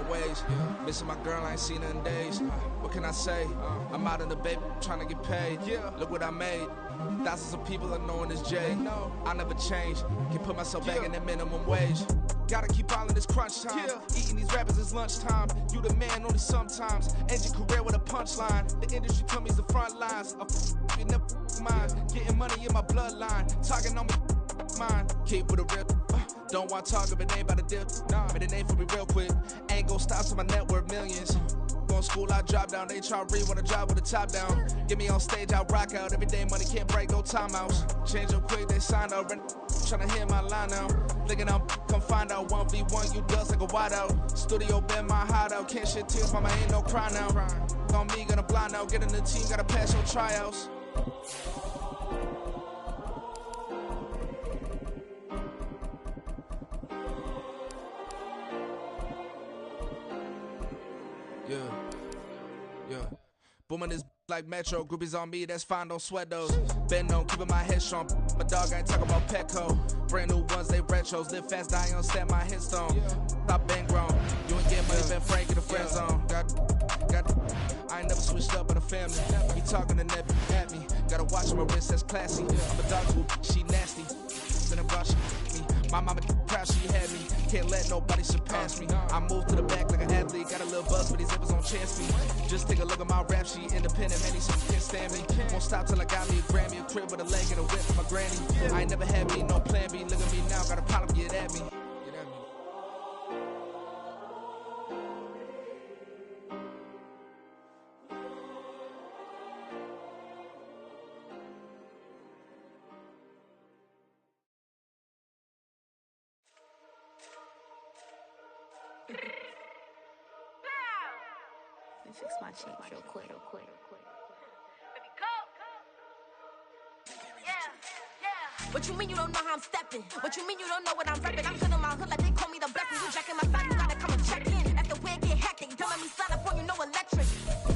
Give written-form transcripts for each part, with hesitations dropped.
my ways. Missing my girl, I ain't seen her in days. What can I say? I'm out in the baby, trying to get paid. Look what I made. Thousands of people are knowing this Jay. I never change. Can put myself back in that minimum wage. Gotta keep all in this crunch time. Eating these rappers is lunchtime. You the man only sometimes. End your career with a punchline. The industry told me it's the front lines. You never mind. Getting money in my bloodline. Talking on me mine. Keep with a real. Don't want to talk if it ain't about the dip. But it ain't for me real quick. Ain't gon' stop till my net worth millions. Going school, I drop down. They try to read when I drop with the top down. Get me on stage, I rock out. Every day money can't break, no timeouts. Change up quick, they sign up. Tryna hear my line now. Thinking I'm come find out 1v1, you dust like a wideout. Studio been my hideout. Can't shed tears, mama ain't no cry now. On me, gonna blind out. Get in the team, gotta pass your tryouts. Yeah. Booming this like Metro, groupies on me, that's fine, don't sweat those. Been on, keeping my head strong. My dog ain't talking about Petco. Brand new ones, they retros. Live fast, die on stand my headstone. Stop been grown. You ain't get money, been Frank in the friend zone. Got. I ain't never switched up with a family. He talking to Ned at me. Gotta watch my wrist, that's classy. I'm a dog who she nasty. Then about she me. My mama proud she had me. Can't let nobody surpass me. I moved to the back like an athlete. Got a little buzz, but these zippers on chance me. Just take a look at my rap sheet. Independent, man, these can't stand me. Won't stop till I got me a Grammy. A crib with a leg and a whip for my granny. I ain't never had me, no plan B. Look at me now, got a problem, get at me. Let me fix my cheek real quick. Baby, go. Yeah. What you mean you don't know how I'm stepping? What you mean you don't know what I'm repping? I'm good on my hood like they call me the blessing. You jacking my side, you gotta come and check in. After where get hectic, don't let me slide up on you, no electric.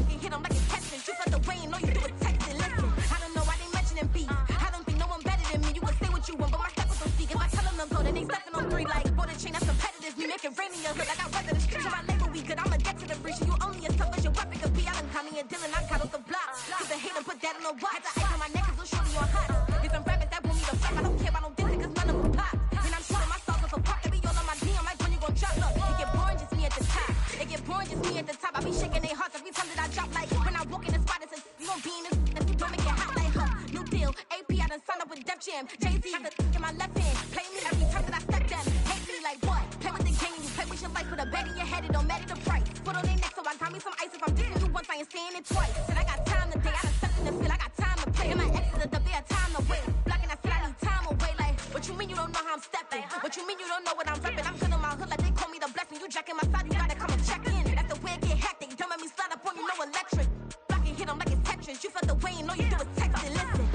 You hit them like it's testing. You felt the way and all you do is texting. Listen, I don't know why they mentioning beef. I don't think no one better than me. You can say what you want, but my step was so speak. If I tell them to go, then they stepping on 3 like border chain. That's competitive. Me make it rain in your hood like I weather the street. So my label we good. I'ma get to the breach. You only as tough as your weapon could be. I done Connie and Dylan, I got off the block. Cause the hater put that on the watch. The ice on my neck is little shorty on hot. Get some rappers that want me to fuck. I don't care about no dissing cause none of them pop. And I'm shooting my stars off a pop. They be all on my DM like when you gon' drop. Look, it get boring just me at the top. It get boring just me at the top. I be shaking their hearts every time that I drop. Like when I walk in the spot, it's you gon' be in this. If you don't make it hot like her. New deal, AP, I done signed up with Def Jam. Jay-Z, got the in my left hand. Play me every time that I step them. Hate me like what? Play with the game, you play with your life with a bag in your head. It don't matter the price. Put on their neck so I got me some ice. If I'm dissing you once, I ain't saying it twice. Said I got time today, I done stepped in the field. I got time to play. And my exes are up there, time to wait. Blocking, I said I need time away. Like, what you mean you don't know how I'm stepping? What you mean you don't know what I'm repping? I'm good on my hood like they call me the blessing. You jacking my side, you gotta come and check in. That's the way it get hectic. Don't let me slide up on you, no electric. Blocking, hit them like it's Tetris. You felt the way and all you do is text it. Listen.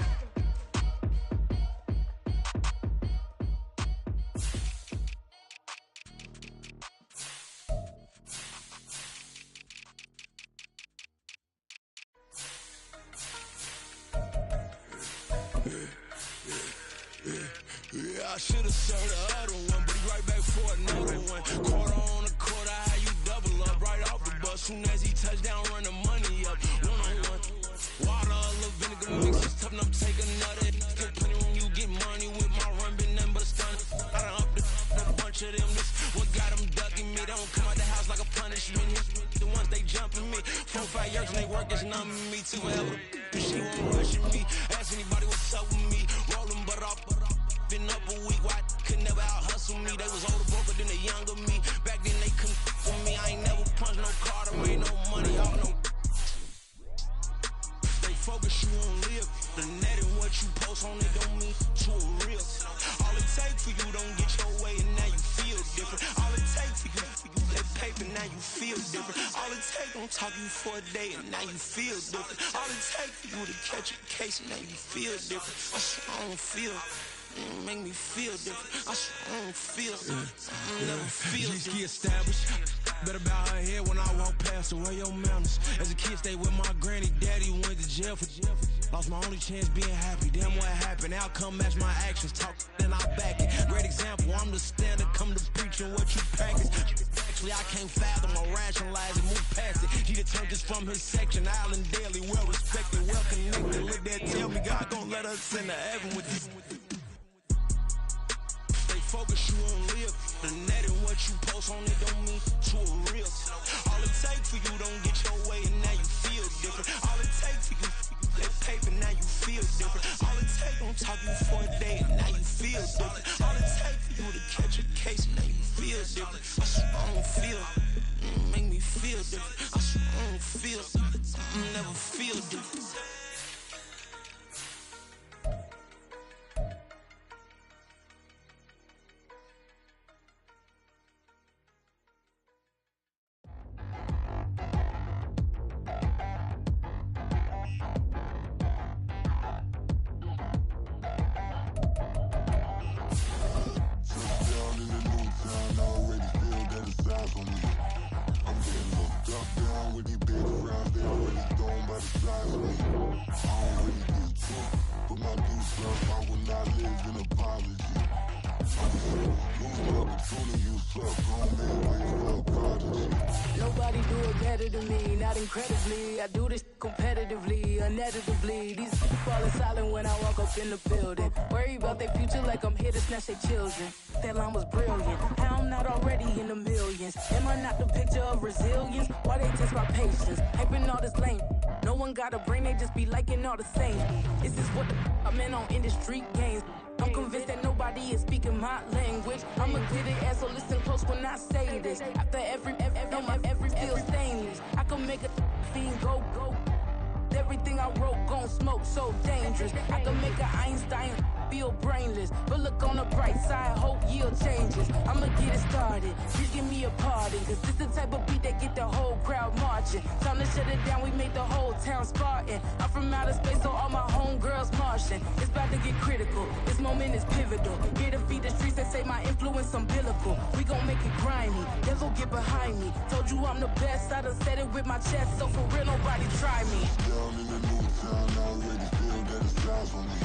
Yeah, I should've served the other one, but he right back for another one. Quarter on a quarter, how you double up right off the bus. Soon as he touch down, run the money up. One-on-one. Water, a little vinegar mix, it's tough enough to take another. Get plenty when you get money with my run, been nothing but a stun. I done up a bunch of them. This what got them ducking me. They don't come out the house like a punishment. The ones they jumping me. 4 or 5 years and they work is numbing me too. Ever. She won't rushing me. Ask anybody what's up with me. Rolling butt off. Been up a week, why could never out hustle me? They was older broker than the younger me. Back then they couldn't for me. I ain't never punched no card, I made no money, y'all know. They focus, you on live. The net and what you post on it don't mean to a real. All it takes for you don't get your way and now you feel different. All it takes for you that paper, now you feel different. All it takes don't talk you for a day and now you feel different. All it takes for you to catch a case and now you feel different. I don't feel. Make me feel different. I don't feel. I never feel different. G-ski established. Better bow her head when I walk past her. Wear your manners. As a kid, stayed with my granny. Daddy went to jail for jail. Lost my only chance being happy. Damn, what happened? Outcome match my actions. Talk, then I back it. Great example. I'm the standard. Come to preaching what you practice. Actually, I can't fathom or rationalize and move past it. He turned this from his section, Island Daily, well respected, well connected. Look there, tell me God gon' let us into heaven with this. Stay focused, you won't live. The net and what you post on it don't mean to a real. All it takes for you don't get your way and now you feel different. All it takes for you that paper, now you feel different. All it takes, don't talk you for a day and now you feel different. All it takes for you to catch a case and now you feel different. I swear I don't feel, make me feel different. I swear I don't feel, never feel different. Nobody do it better than me, not incredibly. I do this competitively, inevitably. These falling silent when I walk up in the building. Worry about their future like I'm here to snatch their children. That line was brilliant. I'm not already in the millions. Am I not the picture of resilience? Why they test my patience? Hyping all this lame. No one got a brain, they just be liking all the same. Is this what the I'm in on industry games? I'm convinced that nobody is speaking my language. I'ma get it ass, so listen close when I say this. After every feel stainless. I can make a fiend go. Everything I wrote gon' smoke, so dangerous. I can make an Einstein feel brainless. But look on the bright side, hope yield changes. I'ma get it started, please give me a pardon. Cause this the type of beat that get the whole crowd marching. Time to shut it down, we made the whole town Spartan. I'm from outer space, so all my homegirls Martian. It's about to get critical, this moment is pivotal. Here to feed the streets that say my influence umbilical. We gon' make it grimy, devil get behind me. Told you I'm the best, I done said it with my chest. So for real, nobody try me. Down in the new town, I already feel that it's time for me.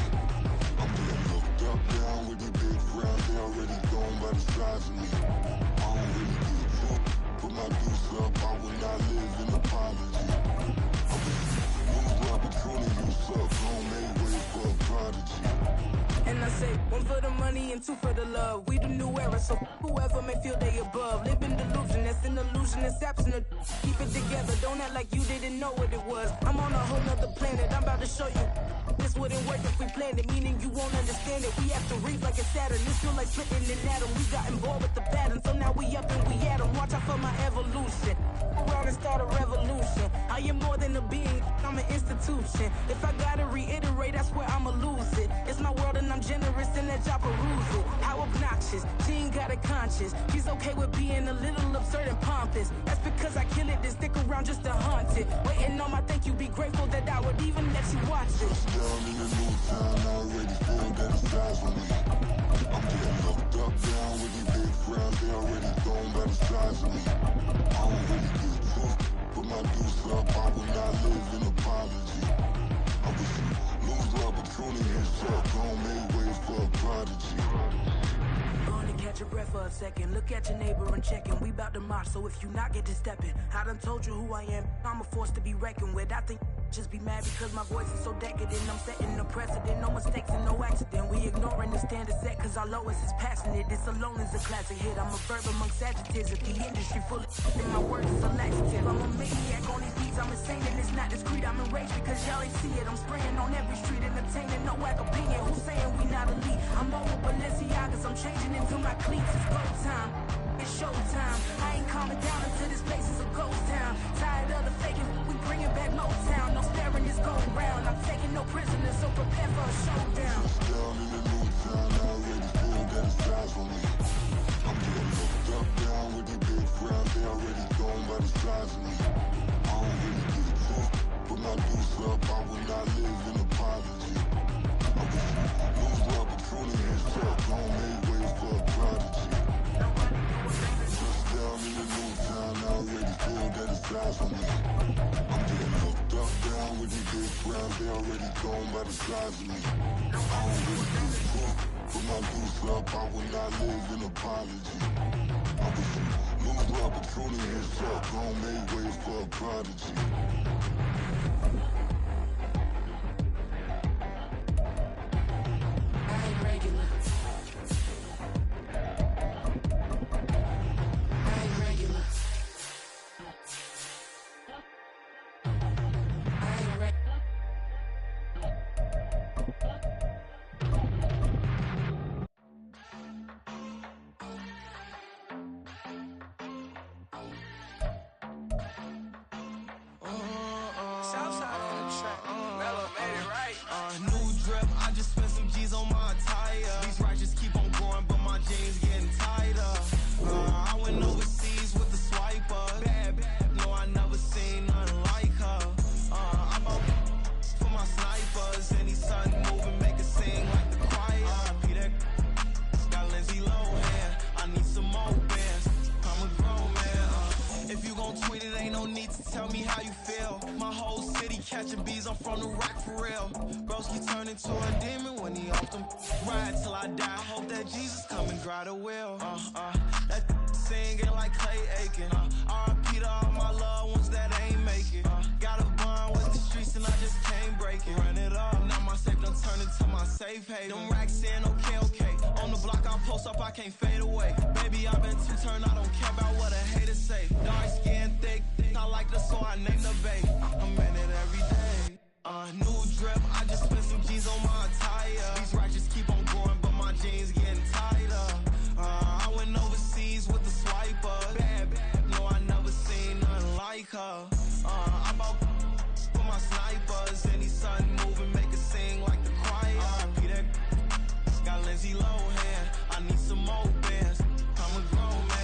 I'm getting looked up, down with these big frowns. They already gone by the size of me. I don't really get took. Put my deuce up, I will not live in apology. I lose opportunity, you suck. Don't make way for a prodigy. And I say, one for the money and two for the love. We the new era, so whoever may feel they above. Live in delusion, that's an illusion, it's absent. Keep it together, don't act like you didn't know what it was. I'm on a whole nother planet, I'm about to show you. This wouldn't work if we planned it, meaning you won't understand it. We have to read like it's Saturn, this feel like splitting an atom. We got involved with the pattern, so now we up and we at 'em. Watch out for my evolution. Around and start a revolution. I am more than a being, I'm an institution. If I gotta reiterate, that's where I'ma lose it. It's my world and I'm generous and that y'all peruse it. How obnoxious, she ain't got a conscience. She's okay with being a little absurd and pompous. That's because I kill it, then stick around just to haunt it. Waiting on my thank you, be grateful that I would even let you watch it. Down in the new town, I already feel that it's time for me. I'm getting looked up, down with these big frowns. They already gone by the size of me. I don't really get took. Put my deuce up, I will not live in apology. I wish you lose the opportunity and suck. Don't make way for a prodigy. Gonna catch your breath for a second. Look at your neighbor and check him. We bout to march, so if you not get to stepping. I done told you who I am. I'm a force to be reckoned with. I think just be mad because my voice is so decadent. I'm setting the precedent, no mistakes and no accident. We ignoring the standard set cause our lowest is passionate. This alone is a classic hit. I'm a verb amongst adjectives. If the industry full of then my words is a laxative. I'm a maniac on these beats. I'm insane and it's not discreet. I'm enraged because y'all ain't see it. I'm spraying on every street, entertaining no whack opinion. Who's saying we not elite? I'm over Balenciagas. I'm changing into my cleats. It's go time. It's showtime. I ain't calming down until this place is a ghost town. Tired of the faking, we bringing back Motown. No sparing this going round. I'm taking no prisoners, so prepare for a showdown. Down in the new town, I already feel that it's time for me. I'm getting looked up, down with these big frowns. They already gone by the size of me. I don't really get took. Put my deuce up, I will not live in apology. I wish you lose the opportunity and suck. Don't make way for a prodigy. Down in the new town, I already feel that it's time for me. I'm getting looked up, down with these big frowns. They already gone by the size of me. I don't really get took. Put my deuce up, I will not live in apology. I was a little opportunity shot, gon' make way for a prodigy. New drip, I just spent some G's on my attire. These righteous keep on going, but my jeans getting tighter. I went overseas with the swiper. Bad, no, I never seen nothing like her. I'm out for my snipers. Any son moving, make it sing like the choir. Peter got Lindsay Lohan. I need some more bands. I'm a grown man. If you gon' tweet it, ain't no need to tell me how you feel. My whole city catching bees, I'm from the rock for real. Broski turn into a demon when he off them. Ride till I die. Hope that Jesus come and dry the wheel. That singing like Clay Aiken. R.I.P. to all my loved ones that ain't make it. Got a bond with the streets and I just can't break it. Run it up, now my safe done turned into my safe haven. Them racks in, okay. On the block I post up, I can't fade away. Baby, I've been too turned, I don't care about what a hater say. Dark skin, thick, I like the so I named the babe. I'm in it every day. New drip, I just spent some G's on my attire. These righteous keep on going, but my jeans getting tighter. I went overseas with the swiper. Bad, no, I never seen nothing like her. I'm out for my snipers. Any son moving, make it sing like the choir. Peter got Lindsay Lohan. I need some more bands. I'm a grown man.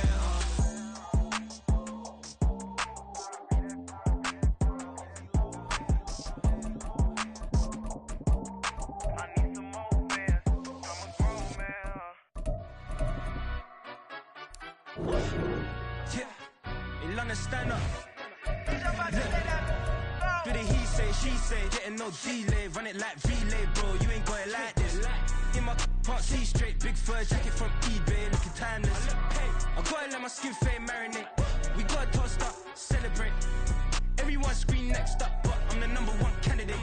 Stand up. Do the he say, she say, getting no delay, run it like relay, bro. You ain't got it like this. In my can't see straight, big fur jacket from eBay, looking timeless. I gotta let my skin fade marinate. We gotta toast up, celebrate. Everyone scream next up, but I'm the #1 candidate.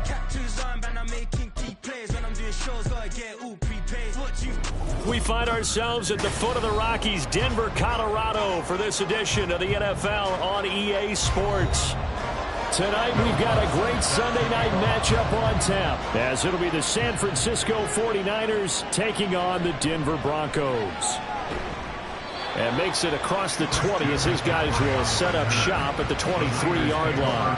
Captain's armband, I'm making key plays. When I'm doing shows, gotta get all prepaid. What you? We find ourselves at the foot of the Rockies, Denver, Colorado, for this edition of the NFL on EA Sports. Tonight, we've got a great Sunday night matchup on tap, as it'll be the San Francisco 49ers taking on the Denver Broncos. And makes it across the 20 as his guys will set up shop at the 23-yard line.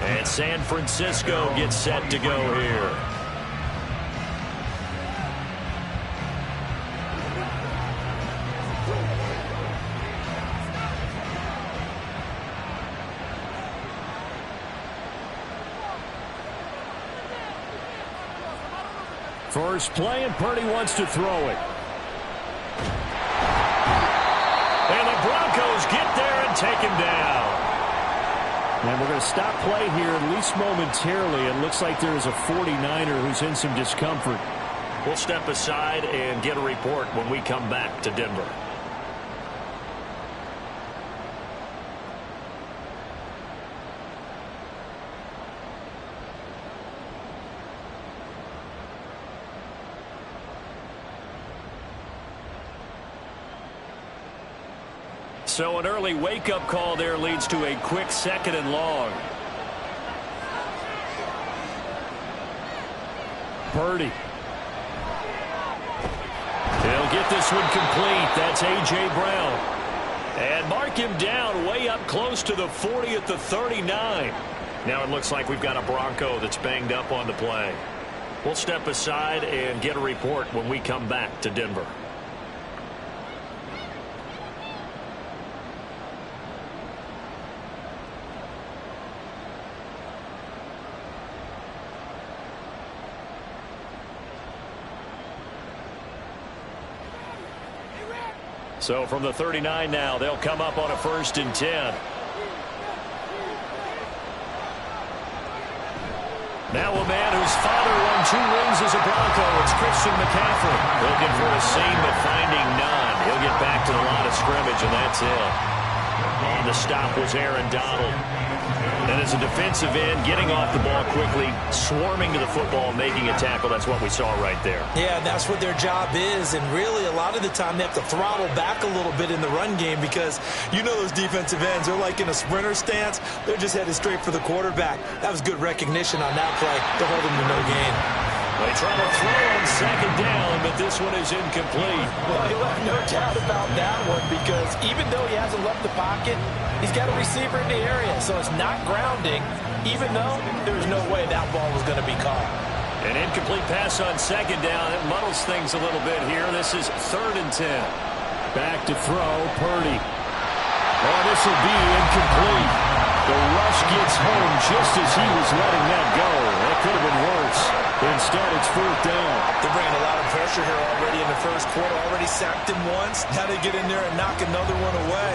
And San Francisco gets set to go here. First play, and Purdy wants to throw it. And the Broncos get there and take him down. And we're going to stop play here, at least momentarily. It looks like there is a 49er who's in some discomfort. We'll step aside and get a report when we come back to Denver. So an early wake-up call there leads to a quick 2nd and long. Purdy. He'll get this one complete. That's A.J. Brown. And mark him down way up close to the 40 at the 39. Now it looks like we've got a Bronco that's banged up on the play. We'll step aside and get a report when we come back to Denver. So from the 39 now, they'll come up on a 1st and 10. Now a man whose father won 2 rings as a Bronco. It's Christian McCaffrey. Looking for a seam, but finding none. He'll get back to the line of scrimmage, and that's it. On the stop was Aaron Donald. And as a defensive end, getting off the ball quickly, swarming to the football, making a tackle, that's what we saw right there. Yeah, that's what their job is. And really, a lot of the time, they have to throttle back a little bit in the run game because you know those defensive ends, they're like in a sprinter stance. They're just headed straight for the quarterback. That was good recognition on that play to hold them to no gain. They try to throw on 2nd down, but this one is incomplete. Well, you'll have no doubt about that one because even though he hasn't left the pocket, he's got a receiver in the area, so it's not grounding, even though there's no way that ball was going to be caught. An incomplete pass on 2nd down. It muddles things a little bit here. This is 3rd and 10. Back to throw, Purdy. Oh, this will be incomplete. The rush gets home just as he was letting that go. That could have been worse. Instead, it's 4th down. They're bringing a lot of pressure here already in the first quarter. Already sacked him once. Now they get in there and knock another one away.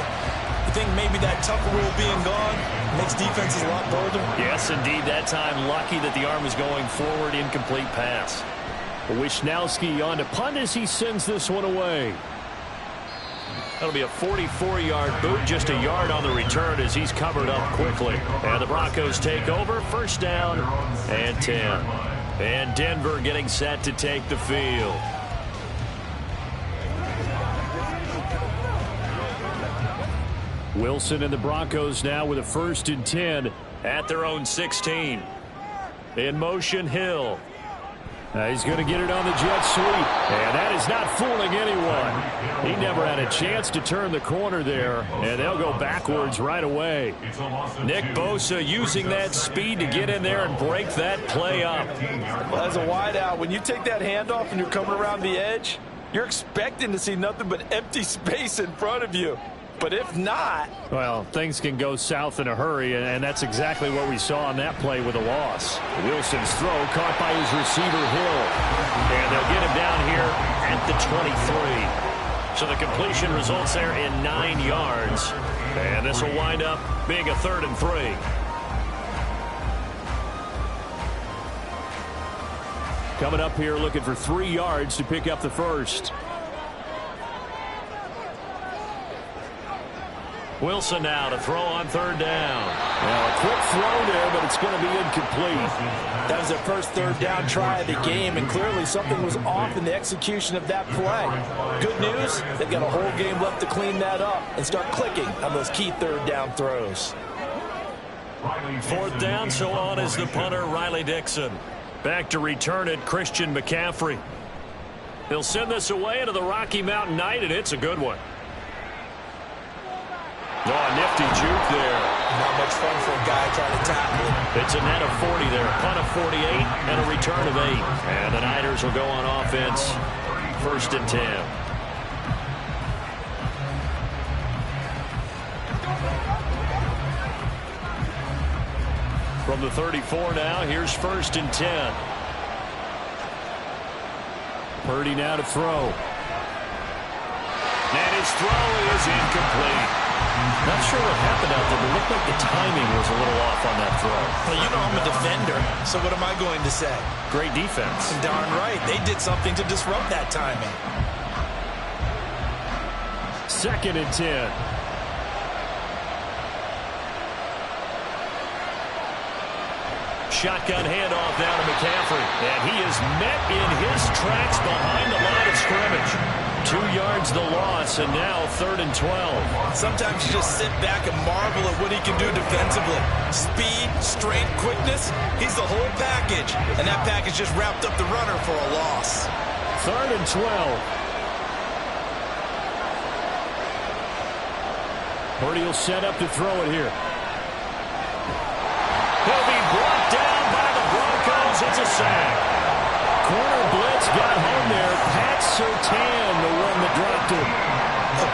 You think maybe that Tucker rule being gone makes defenses a lot bolder? Yes, indeed. That time, lucky that the arm was going forward. Incomplete pass. Wisnowski on to punt as he sends this one away. That'll be a 44-yard boot, just a yard on the return as he's covered up quickly. And the Broncos take over, 1st down and 10. And Denver getting set to take the field. Wilson and the Broncos now with a 1st and 10 at their own 16. In motion, Hill. He's going to get it on the jet sweep. And that is not fooling anyone. He never had a chance to turn the corner there. And they'll go backwards right away. Nick Bosa using that speed to get in there and break that play up. Well, as a wideout, when you take that handoff and you're coming around the edge, you're expecting to see nothing but empty space in front of you. But if not... Well, things can go south in a hurry, and that's exactly what we saw on that play with a loss. Wilson's throw caught by his receiver, Hill. And they'll get him down here at the 23. So the completion results there in 9 yards. And this will wind up being a 3rd and 3. Coming up here looking for 3 yards to pick up the first. Wilson now to throw on 3rd down. Now a quick throw there, but it's going to be incomplete. That was their first 3rd down try of the game, and clearly something was off in the execution of that play. Good news, they've got a whole game left to clean that up and start clicking on those key 3rd down throws. 4th down, so on is the punter, Riley Dixon. Back to return it, Christian McCaffrey. He'll send this away into the Rocky Mountain night, and it's a good one. Oh, nifty juke there. Not much fun for a guy trying to tackle it. It's a net of 40 there. A punt of 48 and a return of 8. And the Niners will go on offense. 1st and 10. From the 34 now, here's 1st and 10. Purdy now to throw. And his throw is incomplete. Not sure what happened out there, but it looked like the timing was a little off on that throw. Well, you know I'm a defender, so what am I going to say? Great defense. Darn right. They did something to disrupt that timing. 2nd and 10. Shotgun handoff down to McCaffrey. And he is met in his tracks behind the line of scrimmage. 2 yards the loss, and now 3rd and 12. Sometimes you just sit back and marvel at what he can do defensively. Speed, strength, quickness, he's the whole package. And that package just wrapped up the runner for a loss. 3rd and 12. Purdy will set up to throw it here. He'll be brought down by the Broncos. It's a sack. Corner blitz got home there. Pat Surtain, the one that dropped it.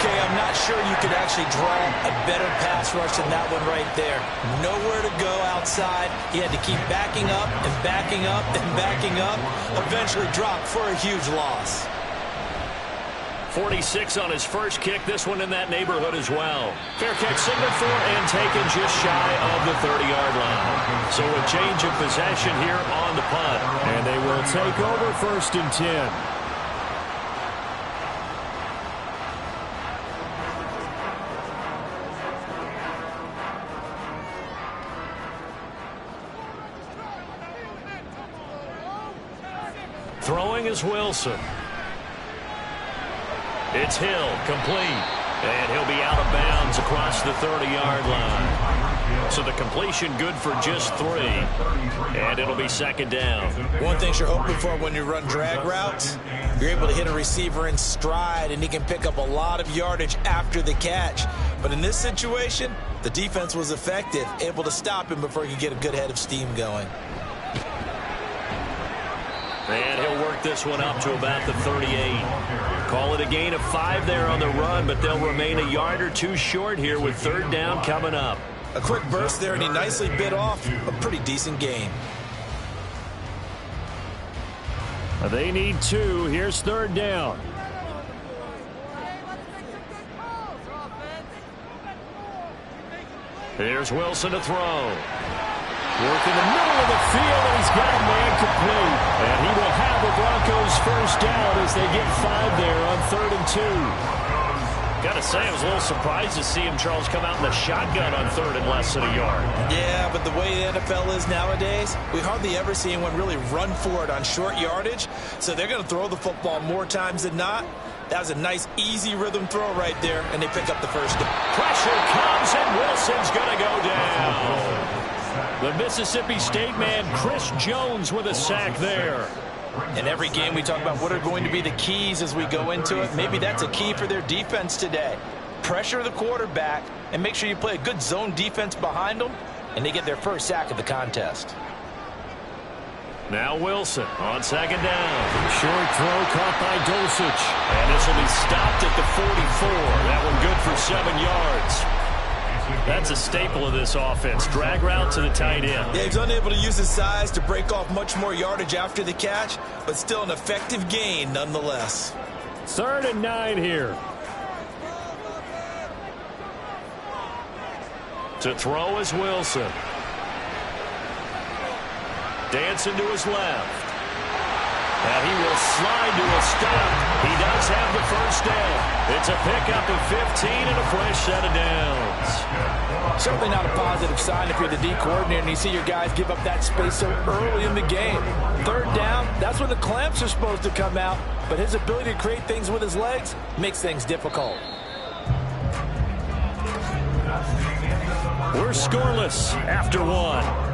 Okay, I'm not sure you could actually draw a better pass rush than that one right there. Nowhere to go outside. He had to keep backing up and backing up and backing up. Eventually dropped for a huge loss. 46 on his first kick. This one in that neighborhood as well. Fair kick signaled for and taken just shy of the 30-yard line. So a change of possession here on the punt. And they will take over 1st and 10. Throwing is Wilson. It's Hill, complete. And he'll be out of bounds across the 30-yard line. So the completion good for just 3. And it'll be 2nd down. One thing you're hoping for when you run drag routes, you're able to hit a receiver in stride, and he can pick up a lot of yardage after the catch. But in this situation, the defense was effective, able to stop him before he could get a good head of steam going. And he'll work this one up to about the 38. Call it a gain of 5 there on the run, but they'll remain a yard or 2 short here with 3rd down coming up. A quick burst there, and he nicely bit off a pretty decent gain. They need 2. Here's 3rd down. Here's Wilson to throw. Work in the middle of the field, and he's got a man complete. And he will have the Broncos 1st down as they get 5 there on 3rd and 2. Got to say, I was a little surprised to see him, Charles, come out in the shotgun on 3rd and less than a yard. Yeah, but the way the NFL is nowadays, we hardly ever see anyone really run for it on short yardage. So they're going to throw the football more times than not. That was a nice, easy rhythm throw right there, and they pick up the 1st down. Pressure comes, and Wilson's going to go down. The Mississippi State man, Chris Jones, with a sack there. In every game, we talk about what are going to be the keys as we go into it. Maybe that's a key for their defense today. Pressure the quarterback and make sure you play a good zone defense behind them, and they get their 1st sack of the contest. Now Wilson on 2nd down. Short throw caught by Dulcich. And this will be stopped at the 44. That one good for 7 yards. That's a staple of this offense. Drag route to the tight end. Yeah, he's unable to use his size to break off much more yardage after the catch, but still an effective gain nonetheless. 3rd and 9 here. To throw is Wilson. Dancing to his left. And he will slide to a stop. He does have the 1st down. It's a pickup of 15 and a fresh set of downs. Certainly not a positive sign if you're the D coordinator and you see your guys give up that space so early in the game. 3rd down, that's when the clamps are supposed to come out. But his ability to create things with his legs makes things difficult. We're scoreless after 1.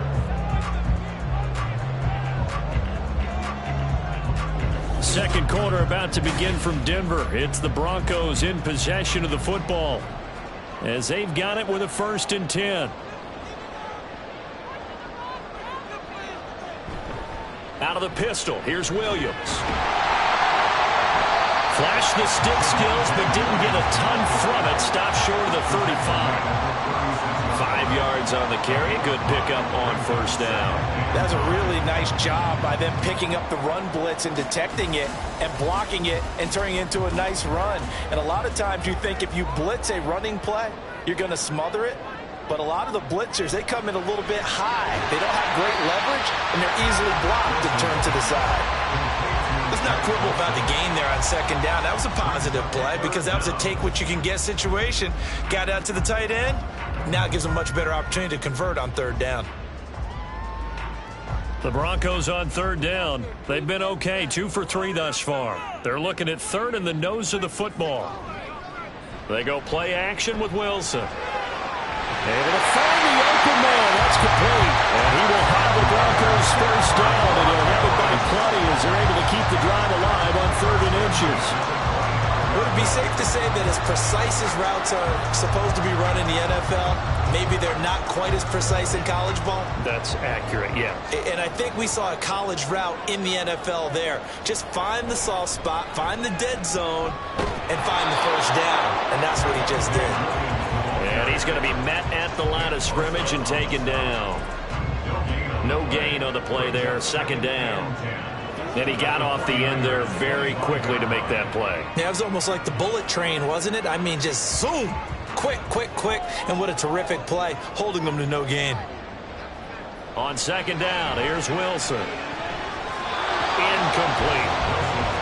Second quarter about to begin from Denver. It's the Broncos in possession of the football as they've got it with a 1st and 10. Out of the pistol, here's Williams. Flashed the stick skills, but didn't get a ton from it. Stopped short of the 35. 5 yards on the carry. Good pickup on 1st down. That's a really nice job by them picking up the run blitz and detecting it and blocking it and turning it into a nice run. And a lot of times you think if you blitz a running play, you're going to smother it. But a lot of the blitzers, they come in a little bit high. They don't have great leverage, and they're easily blocked to turn to the side. Let's not quibble about the gain there on 2nd down. That was a positive play because that was a take-what-you-can-get situation. Got out to the tight end. Now it gives them a much better opportunity to convert on 3rd down. The Broncos on 3rd down. They've been okay, 2 for 3 thus far. They're looking at 3rd in the nose of the football. They go play action with Wilson. Able to find the open man. That's complete. And he will have the Broncos 1st down, and he'll have it by plenty as they're able to keep the drive alive on 3rd and inches. Would it be safe to say that as precise as routes are supposed to be run in the NFL, maybe they're not quite as precise in college ball? That's accurate, yeah. And I think we saw a college route in the NFL there. Just find the soft spot, find the dead zone, and find the 1st down. And that's what he just did. And he's going to be met at the line of scrimmage and taken down. No gain on the play there, 2nd down. And he got off the end there very quickly to make that play. Yeah, it was almost like the bullet train, wasn't it? I mean, just zoom. Quick, quick, quick. And what a terrific play, holding them to no gain. On second down, here's Wilson. Incomplete.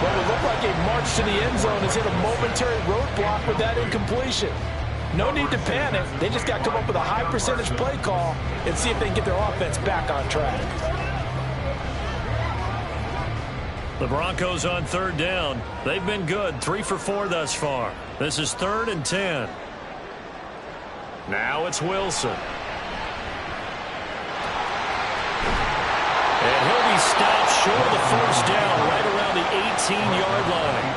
Well, it looked like a march to the end zone has hit a momentary roadblock with that incompletion. No need to panic. They just got to come up with a high percentage play call and see if they can get their offense back on track. The Broncos on third down. They've been good, 3 for 4 thus far. This is 3rd and 10. Now it's Wilson. And he'll be stopped short of the first down right around the 18-yard line.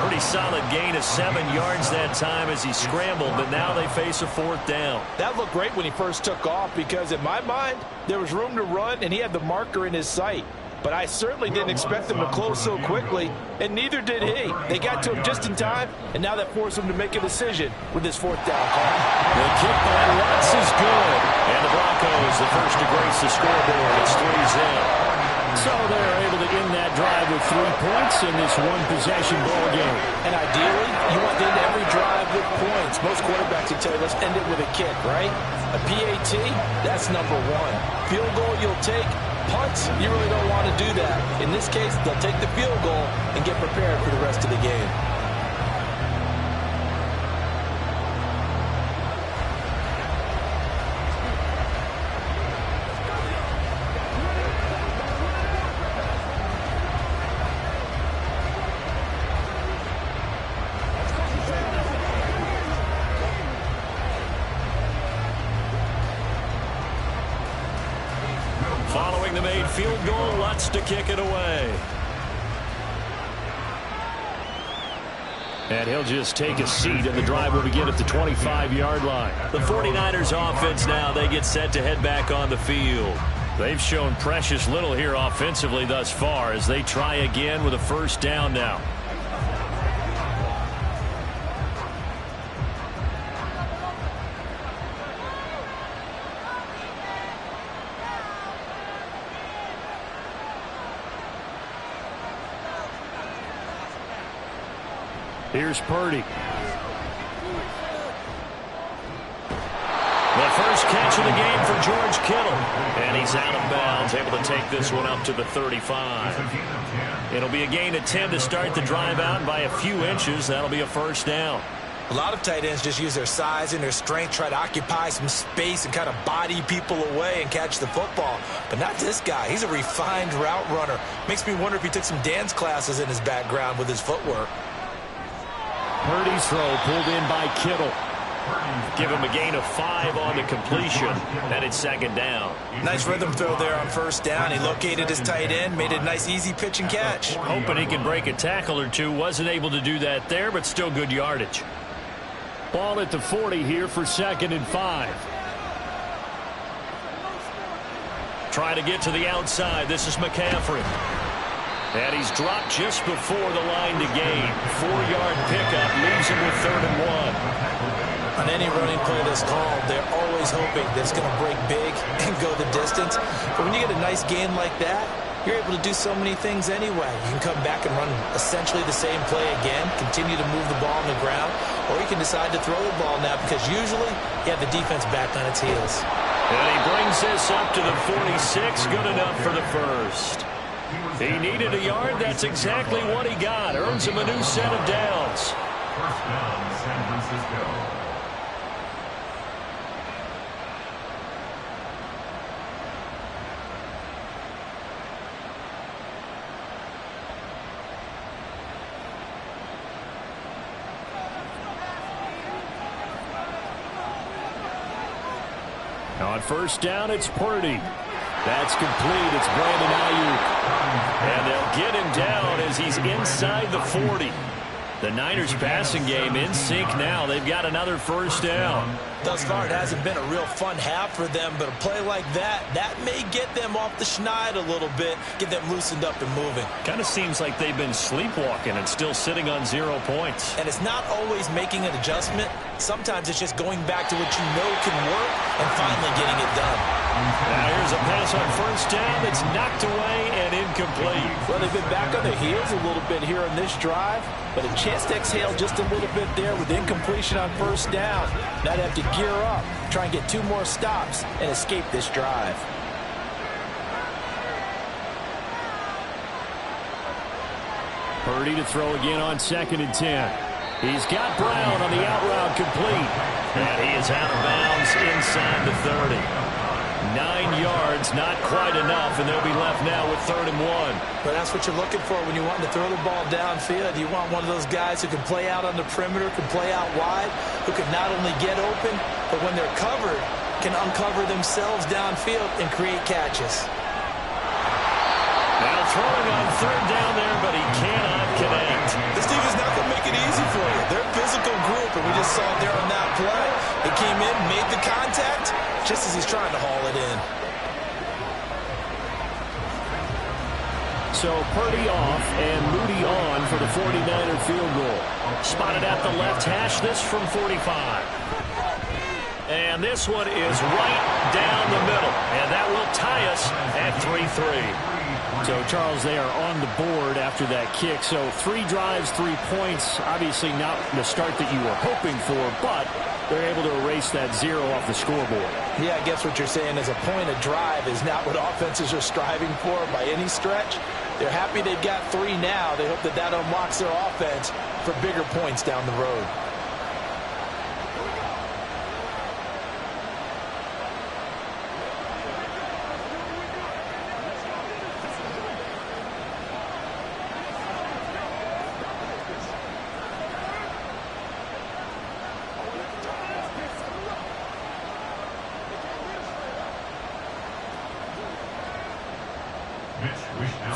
Pretty solid gain of 7 yards that time as he scrambled, but now they face a 4th down. That looked great when he first took off because in my mind, there was room to run and he had the marker in his sight. But I certainly didn't expect them to close so quickly, and neither did he. They got to him just in time, and now that forced him to make a decision with this 4th down call. The kick by Lutz is good. And the Broncos, the first to grace the scoreboard. It's 3-0. So they're able to end that drive with 3 points in this one-possession ball game. And ideally, you want to end every drive with points. Most quarterbacks will tell you, let's end it with a kick, right? A PAT, that's number 1. Field goal you'll take. Punts, you really don't want to do that. In this case, they'll take the field goal and get prepared for the rest of the game. Following the made field goal, Lutz to kick it away. And he'll just take a seat, and the drive will begin at the 25-yard line. The 49ers offense now, they get set to head back on the field. They've shown precious little here offensively thus far as they try again with a first down now. Here's Purdy. The first catch of the game for George Kittle. And he's out of bounds, able to take this one up to the 35. It'll be a gain of 10 to start the drive out, and by a few inches, that'll be a first down. A lot of tight ends just use their size and their strength, try to occupy some space and kind of body people away and catch the football. But not this guy. He's a refined route runner. Makes me wonder if he took some dance classes in his background with his footwork. Purdy's throw pulled in by Kittle. Give him a gain of 5 on the completion, and it's second down. Nice rhythm throw there on first down. He located his tight end, made a nice easy pitch and catch. Hoping he can break a tackle or two. Wasn't able to do that there, but still good yardage. Ball at the 40 here for 2nd and 5. Try to get to the outside. This is McCaffrey. And he's dropped just before the line to gain. 4-yard pickup leaves him with 3rd and 1. On any running play that's called, they're always hoping that it's going to break big and go the distance. But when you get a nice gain like that, you're able to do so many things anyway. You can come back and run essentially the same play again, continue to move the ball on the ground, or you can decide to throw the ball now because usually you have the defense back on its heels. And he brings this up to the 46. Good enough for the first. He needed a yard. That's exactly what he got. Earns him a new set of downs. First down, San Francisco. On first down, it's Purdy. That's complete. It's Brandon Ayuk. And they'll get him down as he's inside the 40. The Niners passing game in sync now. They've got another first down. Thus far, it hasn't been a real fun half for them, but a play like that may get them off the schneid a little bit, get them loosened up and moving. Kind of seems like they've been sleepwalking and still sitting on 0 points. And it's not always making an adjustment. Sometimes it's just going back to what you know can work and finally getting it done. Now here's a pass on first down that's knocked away and incomplete. Well, they've been back on the heels a little bit here in this drive, but a chance to exhale just a little bit there with incompletion on first down. Now they have to gear up, try and get 2 more stops, and escape this drive. Purdy to throw again on 2nd and 10. He's got Brown on the out route complete. And he is out of bounds inside the 30. 9 yards, not quite enough, and they'll be left now with 3rd and 1. But that's what you're looking for when you want to throw the ball downfield. You want one of those guys who can play out on the perimeter, can play out wide, who can not only get open, but when they're covered, can uncover themselves downfield and create catches. Now throwing on 3rd down there, but he cannot connect. This defense is not going to make it easy for you. They're a physical group, and we just saw it there on that play. He came in, made the contact, just as he's trying to haul it in. So Purdy off and Moody on for the 49er field goal. Spotted at the left hash, this from 45. And this one is right down the middle, and that will tie us at 3-3. So, Charles, they are on the board after that kick. So 3 drives, 3 points. Obviously not the start that you were hoping for, but they're able to erase that 0 off the scoreboard. Yeah, I guess what you're saying is a point of drive is not what offenses are striving for by any stretch. They're happy they've got 3 now. They hope that that unlocks their offense for bigger points down the road.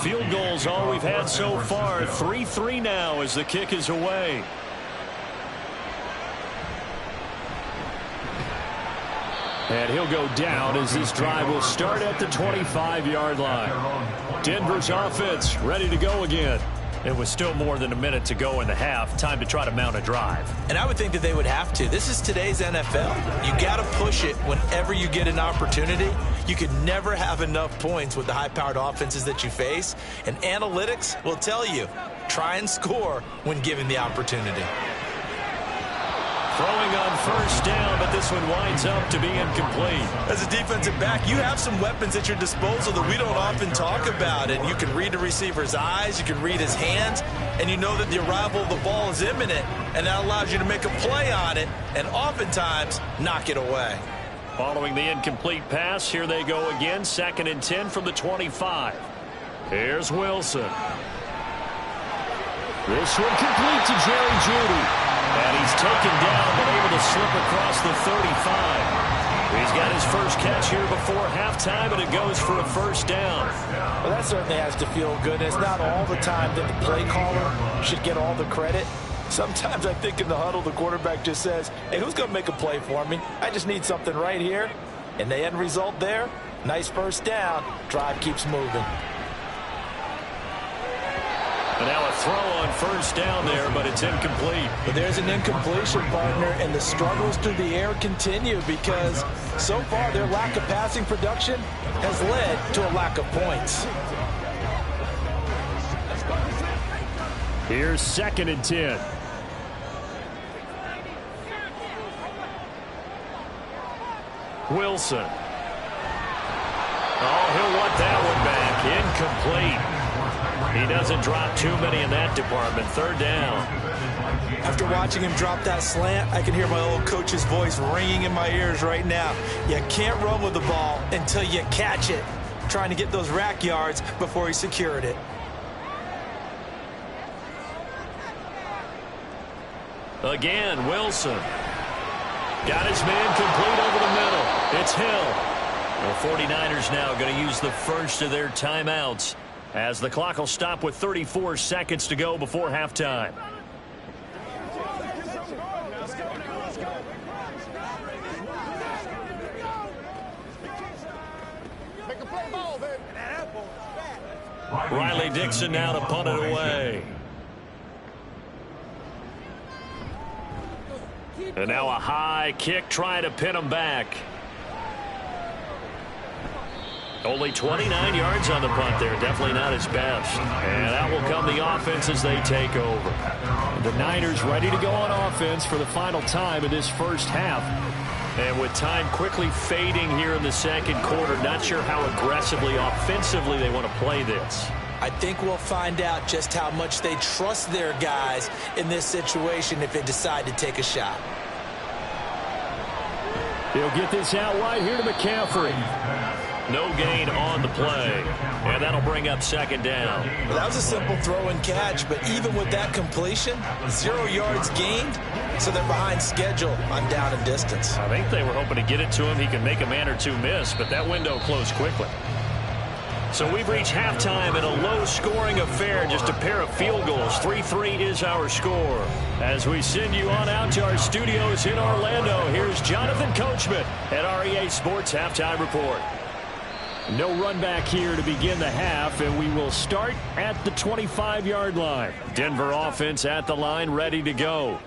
Field goals all we've had so far. 3-3 now as the kick is away. And he'll go down as this drive will start at the 25-yard line. Denver's offense ready to go again. It was still more than a minute to go in the half. Time to try to mount a drive. And I would think that they would have to. This is today's NFL. You got to push it whenever you get an opportunity. You can never have enough points with the high-powered offenses that you face. And analytics will tell you, try and score when given the opportunity. Throwing on first down, but this one winds up to be incomplete. As a defensive back, you have some weapons at your disposal that we don't often talk about. And you can read the receiver's eyes, you can read his hands, and you know that the arrival of the ball is imminent. And that allows you to make a play on it and oftentimes knock it away. Following the incomplete pass, here they go again. 2nd and 10 from the 25. Here's Wilson. This one complete to Jerry Jeudy. And he's taken down, but able to slip across the 35. He's got his first catch here before halftime, and it goes for a first down. Well, that certainly has to feel good. It's not all the time that the play caller should get all the credit. Sometimes I think in the huddle, the quarterback just says, hey, who's going to make a play for me? I just need something right here. And the end result there, nice first down. Drive keeps moving. And now a throw on first down there, but it's incomplete. But there's an incompletion, partner, and the struggles through the air continue because so far their lack of passing production has led to a lack of points. Here's 2nd and 10. Wilson. Oh, he'll want that one back. Incomplete. He doesn't drop too many in that department. 3rd down. After watching him drop that slant, I can hear my old coach's voice ringing in my ears right now. You can't run with the ball until you catch it. Trying to get those rack yards before he secured it. Again, Wilson. Got his man complete over the middle. It's Hill. The 49ers now going to use the first of their timeouts, as the clock will stop with 34 seconds to go before halftime. Riley Dixon now to punt it away. And now a high kick trying to pin him back. Only 29 yards on the punt there. Definitely not his best. And that will come the offense as they take over. The Niners ready to go on offense for the final time in this first half. And with time quickly fading here in the second quarter, not sure how aggressively, offensively they want to play this. I think we'll find out just how much they trust their guys in this situation if they decide to take a shot. They'll get this out wide here to McCaffrey. No gain on the play. And that'll bring up second down. Well, that was a simple throw and catch, but even with that completion, 0 yards gained, so they're behind schedule on down and distance. I think they were hoping to get it to him. He can make a man or two miss, but that window closed quickly. So we've reached halftime in a low-scoring affair, just a pair of field goals. 3-3 is our score. As we send you on out to our studios in Orlando, here's Jonathan Coachman at REA Sports Halftime Report. No run back here to begin the half, and we will start at the 25-yard line. Denver offense at the line, ready to go.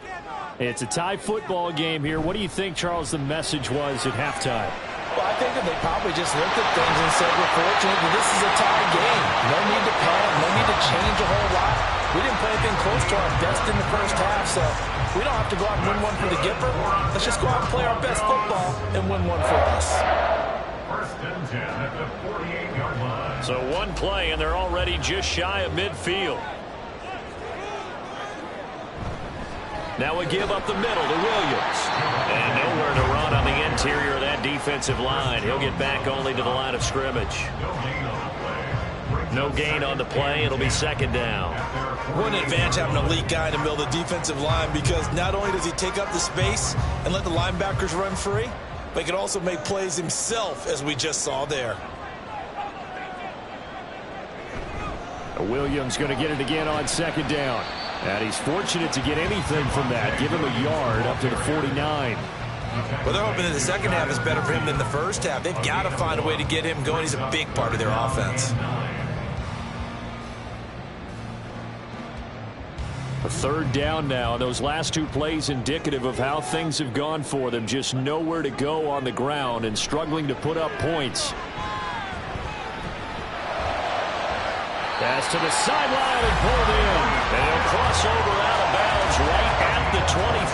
It's a tie football game here. What do you think, Charles, the message was at halftime? Well, I think that they probably just looked at things and said, we're fortunate that this is a tie game. No need to panic, no need to change a whole lot. We didn't play anything close to our best in the first half, so we don't have to go out and win one for the Gipper. Let's just go out and play our best football and win one for us. First and 10 at the 48-yard line. So one play, and they're already just shy of midfield. Now we give up the middle to Williams. And nowhere to run on the interior of that defensive line. He'll get back only to the line of scrimmage. No gain on the play. It'll be second down. What an advantage having an elite guy in the middle of the defensive line, because not only does he take up the space and let the linebackers run free, but he can also make plays himself, as we just saw there. Williams going to get it again on second down. And he's fortunate to get anything from that. Give him a yard up to the 49. Well, they're hoping that the second half is better for him than the first half. They've got to find a way to get him going. He's a big part of their offense. A third down now. Those last two plays indicative of how things have gone for them. Just nowhere to go on the ground and struggling to put up points. Pass to the sideline and pulled in. And he'll cross over out of bounds right at the 25.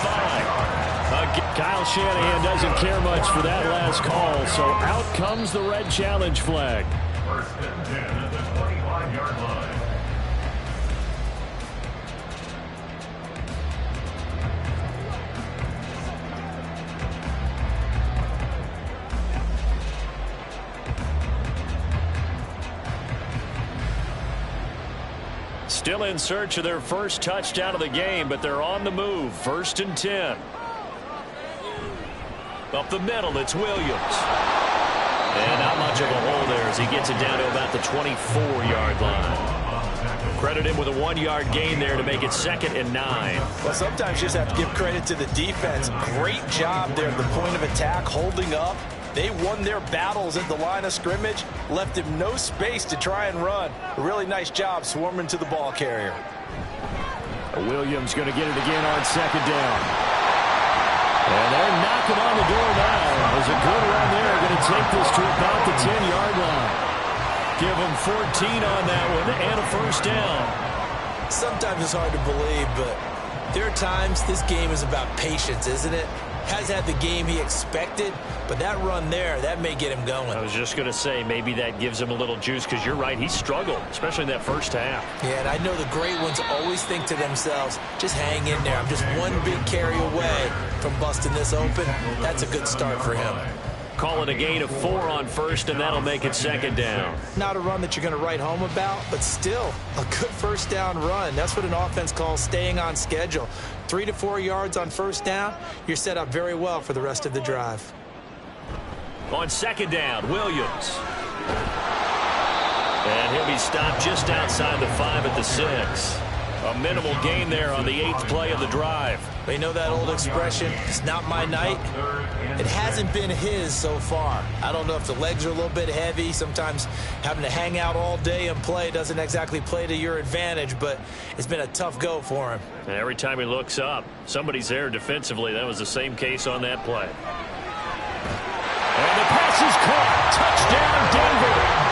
Kyle Shanahan doesn't care much for that last call, so out comes the red challenge flag. First and 10 at the 25-yard line. Still in search of their first touchdown of the game, but they're on the move. First and 10. Up the middle, it's Williams. And not much of a hole there as he gets it down to about the 24-yard line. Credit him with a 1-yard gain there to make it second and 9. Well, sometimes you just have to give credit to the defense. Great job there at the point of attack, holding up. They won their battles at the line of scrimmage, left him no space to try and run. A really nice job swarming to the ball carrier. Williams going to get it again on second down. And they're knocking on the door now. There's a good run there. Going to take this to about the 10-yard line. Give them 14 on that one and a first down. Sometimes it's hard to believe, but there are times this game is about patience, isn't it? Has had the game he expected, but that run there, that may get him going. I was just going to say, maybe that gives him a little juice, because you're right, he struggled, especially in that first half. Yeah, and I know the great ones always think to themselves, just hang in there. I'm just one big carry away from busting this open. That's a good start for him. Call it a gain of 4 on first, and that'll make it second down. Not a run that you're going to write home about, but still a good first down run. That's what an offense calls staying on schedule. 3 to 4 yards on first down, you're set up very well for the rest of the drive. On second down, Williams. And he'll be stopped just outside the 5 at the 6. A minimal gain there on the 8th play of the drive. You know that old expression, it's not my night? It hasn't been his so far. I don't know if the legs are a little bit heavy. Sometimes having to hang out all day and play doesn't exactly play to your advantage, but it's been a tough go for him. And every time he looks up, somebody's there defensively. That was the same case on that play. And the pass is caught. Touchdown, Denver.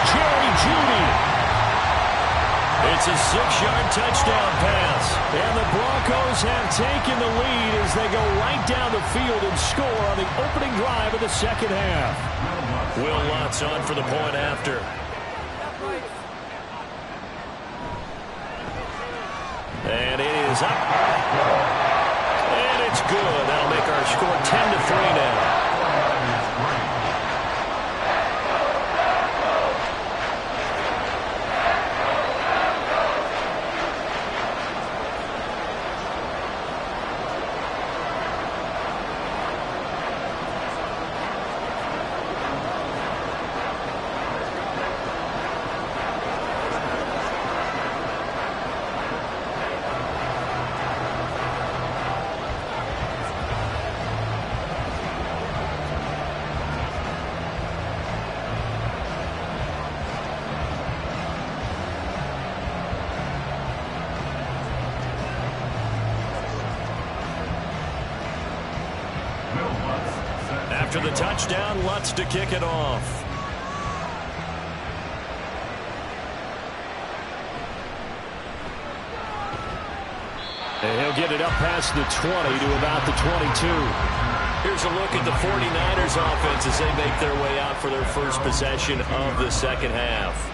It's a 6-yard touchdown pass. And the Broncos have taken the lead as they go right down the field and score on the opening drive of the second half. Will Lutz on for the point after. And it is up. And it's good. That'll make our score 10-3 now. After the touchdown, Lutz to kick it off. And he'll get it up past the 20 to about the 22. Here's a look at the 49ers offense as they make their way out for their first possession of the second half.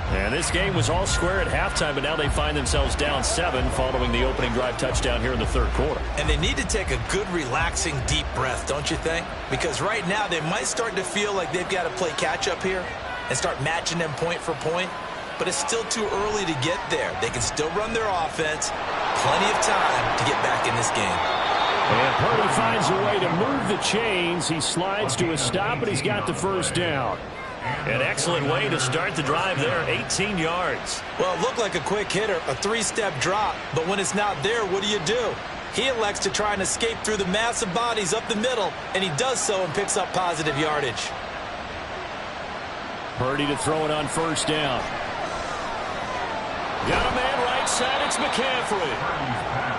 And this game was all square at halftime, but now they find themselves down 7 following the opening drive touchdown here in the third quarter. And they need to take a good, relaxing, deep breath, don't you think? Because right now they might start to feel like they've got to play catch-up here and start matching them point for point. But it's still too early to get there. They can still run their offense. Plenty of time to get back in this game. And Purdy finds a way to move the chains. He slides to a stop, and he's got the first down. An excellent way to start the drive there, 18 yards. Well, it looked like a quick hitter, a 3-step drop, but when it's not there, what do? He elects to try and escape through the massive bodies up the middle, and he does so and picks up positive yardage. Purdy to throw it on first down. Got a man right side, it's McCaffrey.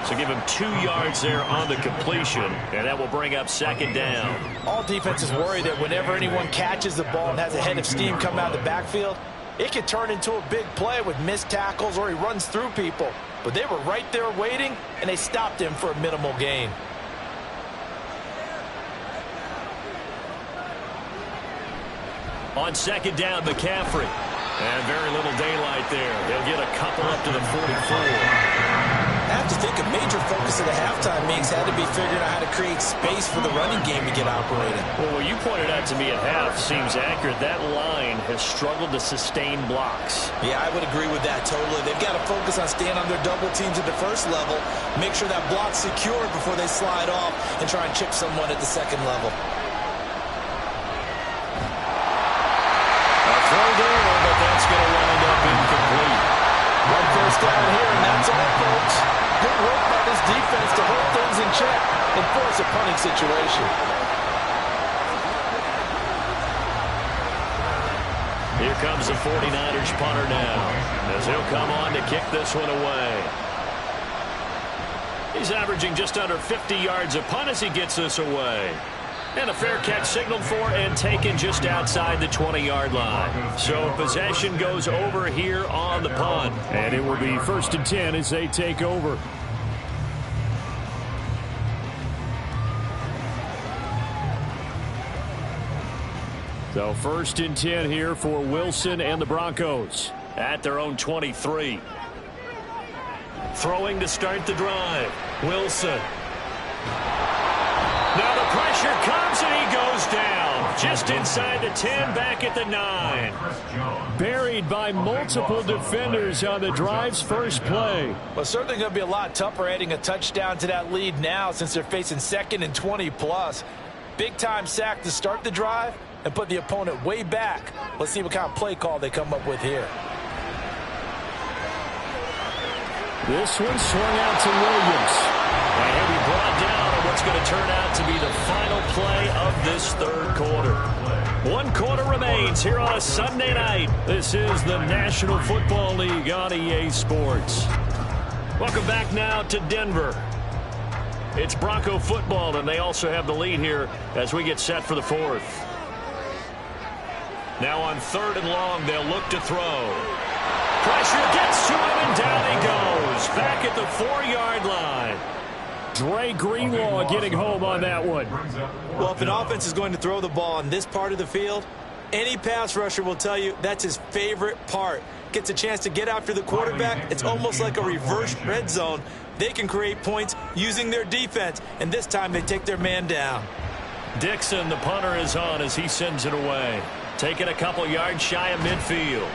So give him 2 yards there on the completion, and that will bring up second down. All defenses worry that whenever anyone catches the ball and has a head of steam come out of the backfield, it can turn into a big play with missed tackles or he runs through people. But they were right there waiting, and they stopped him for a minimal gain. On second down, McCaffrey. And very little daylight there. They'll get a couple up to the 44. I have to think a major focus of the halftime mix had to be figuring out how to create space for the running game to get operating. Well, what you pointed out to me at half seems accurate. That line has struggled to sustain blocks. Yeah, I would agree with that totally. They've got to focus on staying on their double teams at the first level, make sure that block's secured before they slide off and try and chip someone at the second level. A throw there, but that's going to wind up incomplete. One first down here, and that's all, folks. Good work by this defense to hold things in check and force a punting situation. Here comes the 49ers punter now, as he'll come on to kick this one away. He's averaging just under 50 yards a punt as he gets this away. And a fair catch signaled for and taken just outside the 20-yard line. So possession goes over here on the punt. And it will be 1st and 10 as they take over. So 1st and 10 here for Wilson and the Broncos at their own 23. Throwing to start the drive. Wilson. Now the pressure comes and he goes down. Just inside the 10, back at the 9. Buried by multiple defenders on the drive's first play. Well, certainly going to be a lot tougher adding a touchdown to that lead now since they're facing 2nd and 20+. Big-time sack to start the drive and put the opponent way back. Let's see what kind of play call they come up with here. This one swung out to Williams. And he'll be brought down on what's going to turn out to be the final play of this third quarter. 1 quarter remains here on a Sunday night. This is the National Football League on EA Sports. Welcome back now to Denver. It's Bronco football, and they also have the lead here as we get set for the 4th. Now on 3rd and long, they'll look to throw. Pressure gets to him, and down he goes. Back at the 4-yard line. Dre Greenlaw getting home on that one. Well, if an offense is going to throw the ball in this part of the field, any pass rusher will tell you that's his favorite part. Gets a chance to get after the quarterback. It's almost like a reverse red zone. They can create points using their defense, and this time they take their man down. Dixon, the punter, is on as he sends it away. Taking a couple yards shy of midfield.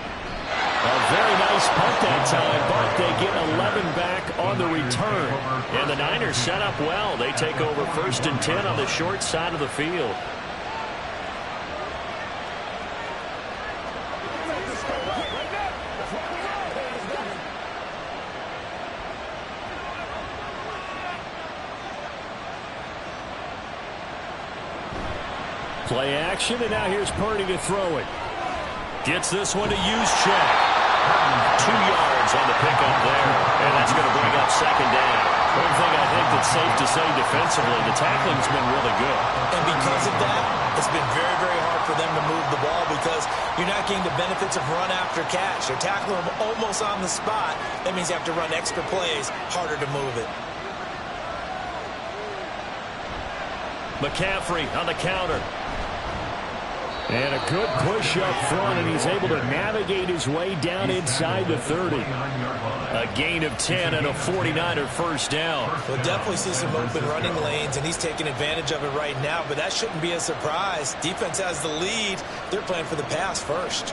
A very nice punt that time, but they get 11 back on the return. And the Niners set up well. They take over 1st and 10 on the short side of the field. Play action, and now here's Purdy to throw it. Gets this one to Juszczyk. 2 yards on the pickup there, and that's going to bring up 2nd down. One thing I think that's safe to say defensively, the tackling's been really good. And because of that, it's been very, very hard for them to move the ball because you're not getting the benefits of run after catch. They're tackling them almost on the spot. That means you have to run extra plays, harder to move it. McCaffrey on the counter. And a good push up front, and he's able to navigate his way down inside the 30. A gain of 10 and a 49er first down. We'll definitely see some open running lanes, and he's taking advantage of it right now, but that shouldn't be a surprise. Defense has the lead. They're playing for the pass first.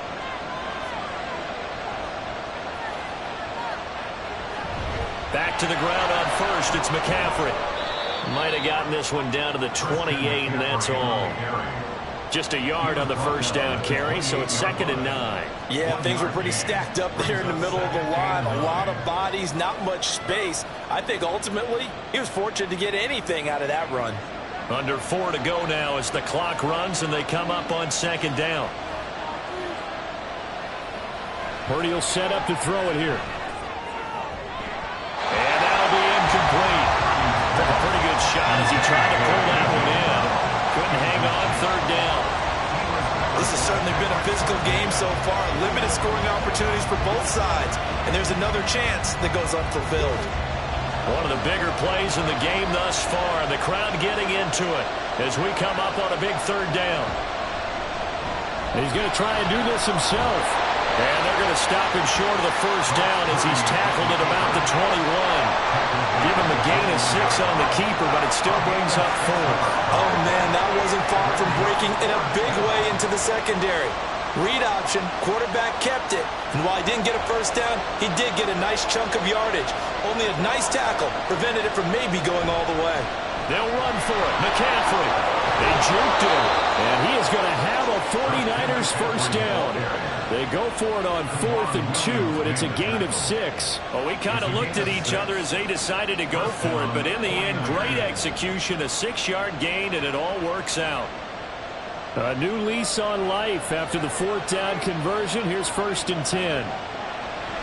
Back to the ground on first. It's McCaffrey. Might have gotten this one down to the 28, and that's all. Just a yard on the first down carry, so it's 2nd and 9. Yeah, things were pretty stacked up there in the middle of the line. A lot of bodies, not much space. I think ultimately he was fortunate to get anything out of that run. Under 4 to go now as the clock runs and they come up on 2nd down. Purdy will set up to throw it here. And that'll be incomplete. Took a pretty good shot as he tried to pull that one in. Couldn't hang on 3rd down. This has certainly been a physical game so far. Limited scoring opportunities for both sides. And there's another chance that goes unfulfilled. One of the bigger plays in the game thus far. The crowd getting into it as we come up on a big 3rd down. He's going to try and do this himself. And they're going to stop him short of the first down as he's tackled at about the 21. Give him a gain of 6 on the keeper, but it still brings up 4. Oh, man, that wasn't far from breaking in a big way into the secondary. Read option, quarterback kept it. And while he didn't get a first down, he did get a nice chunk of yardage. Only a nice tackle prevented it from maybe going all the way. They'll run for it. McCaffrey. They juked him. And he is going to have a 49ers first down. They go for it on 4th and 2, and it's a gain of 6. Well, we kind of looked at each other as they decided to go for it, but in the end, great execution, a 6-yard gain, and it all works out. A new lease on life after the 4th down conversion. Here's 1st and 10.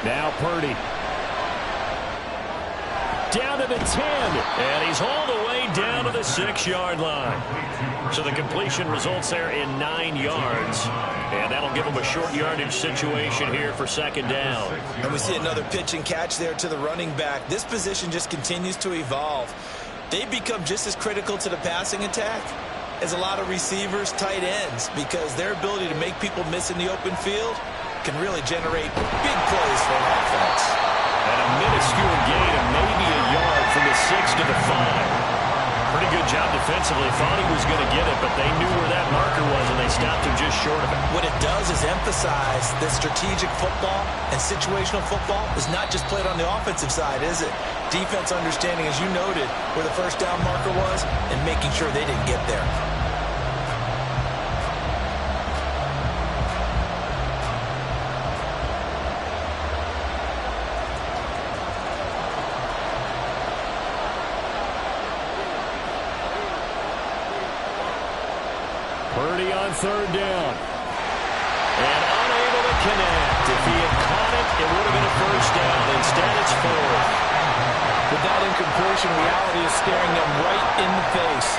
Now Purdy. Down to the 10, and he's all the way down to the 6-yard line. So the completion results there in 9 yards, and that'll give him a short yardage situation here for 2nd down. And we see another pitch and catch there to the running back. This position just continues to evolve. They become just as critical to the passing attack as a lot of receivers, tight ends, because their ability to make people miss in the open field can really generate big plays for an offense. And a minuscule gain of maybe a yard from the 6 to the 5. Pretty good job defensively. Thought he was going to get it, but they knew where that marker was, and they stopped him just short of it. What it does is emphasize that strategic football and situational football is not just played on the offensive side, is it? Defense understanding, as you noted, where the first down marker was and making sure they didn't get there. Purdy on 3rd down. And unable to connect. If he had caught it, it would have been a first down. Instead, it's 4th. With that incompletion, reality is staring them right in the face.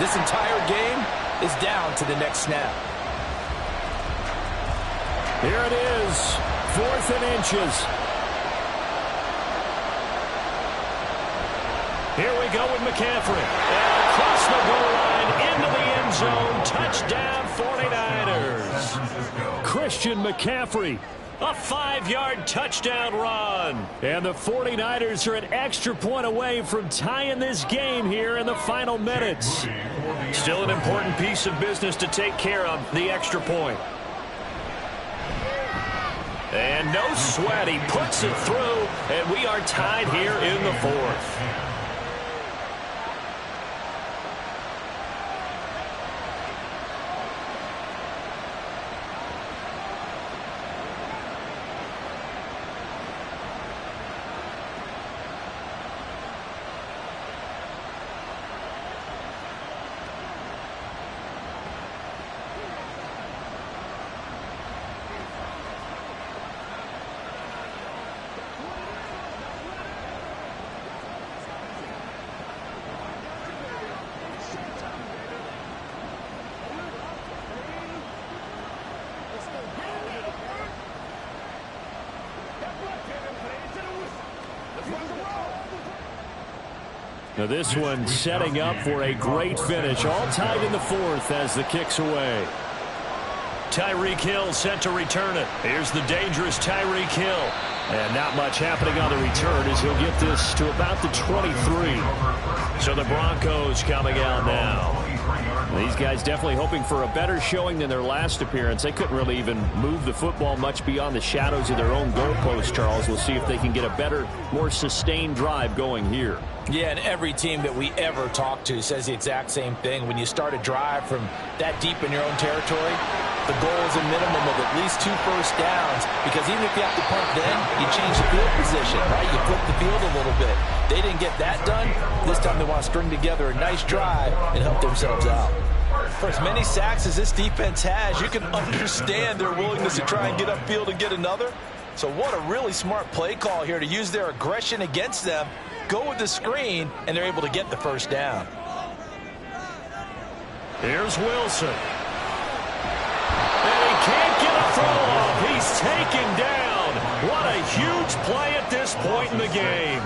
This entire game is down to the next snap. Here it is. 4th and inches. Here we go with McCaffrey. And across the goal line, into the end zone. Touchdown, 49ers. Christian McCaffrey. A 5-yard touchdown run. And the 49ers are an extra point away from tying this game here in the final minutes. Still an important piece of business to take care of, the extra point. And no sweat, he puts it through, and we are tied here in the 4th. Now this one setting up for a great finish. All tied in the 4th as the kick's away. Tyreek Hill set to return it. Here's the dangerous Tyreek Hill. And not much happening on the return as he'll get this to about the 23. So the Broncos coming out now. These guys definitely hoping for a better showing than their last appearance. They couldn't really even move the football much beyond the shadows of their own goalpost, Charles. We'll see if they can get a better, more sustained drive going here. Yeah, and every team that we ever talk to says the exact same thing. When you start a drive from that deep in your own territory, the goal is a minimum of at least 2 first downs, because even if you have to punt then, you change the field position, right? You flip the field a little bit. They didn't get that done. This time they want to string together a nice drive and help themselves out. For as many sacks as this defense has, you can understand their willingness to try and get upfield and get another. So what a really smart play call here to use their aggression against them, go with the screen, and they're able to get the first down. Here's Wilson. And he can't get a throw off. He's taken down. What a huge play at this point in the game.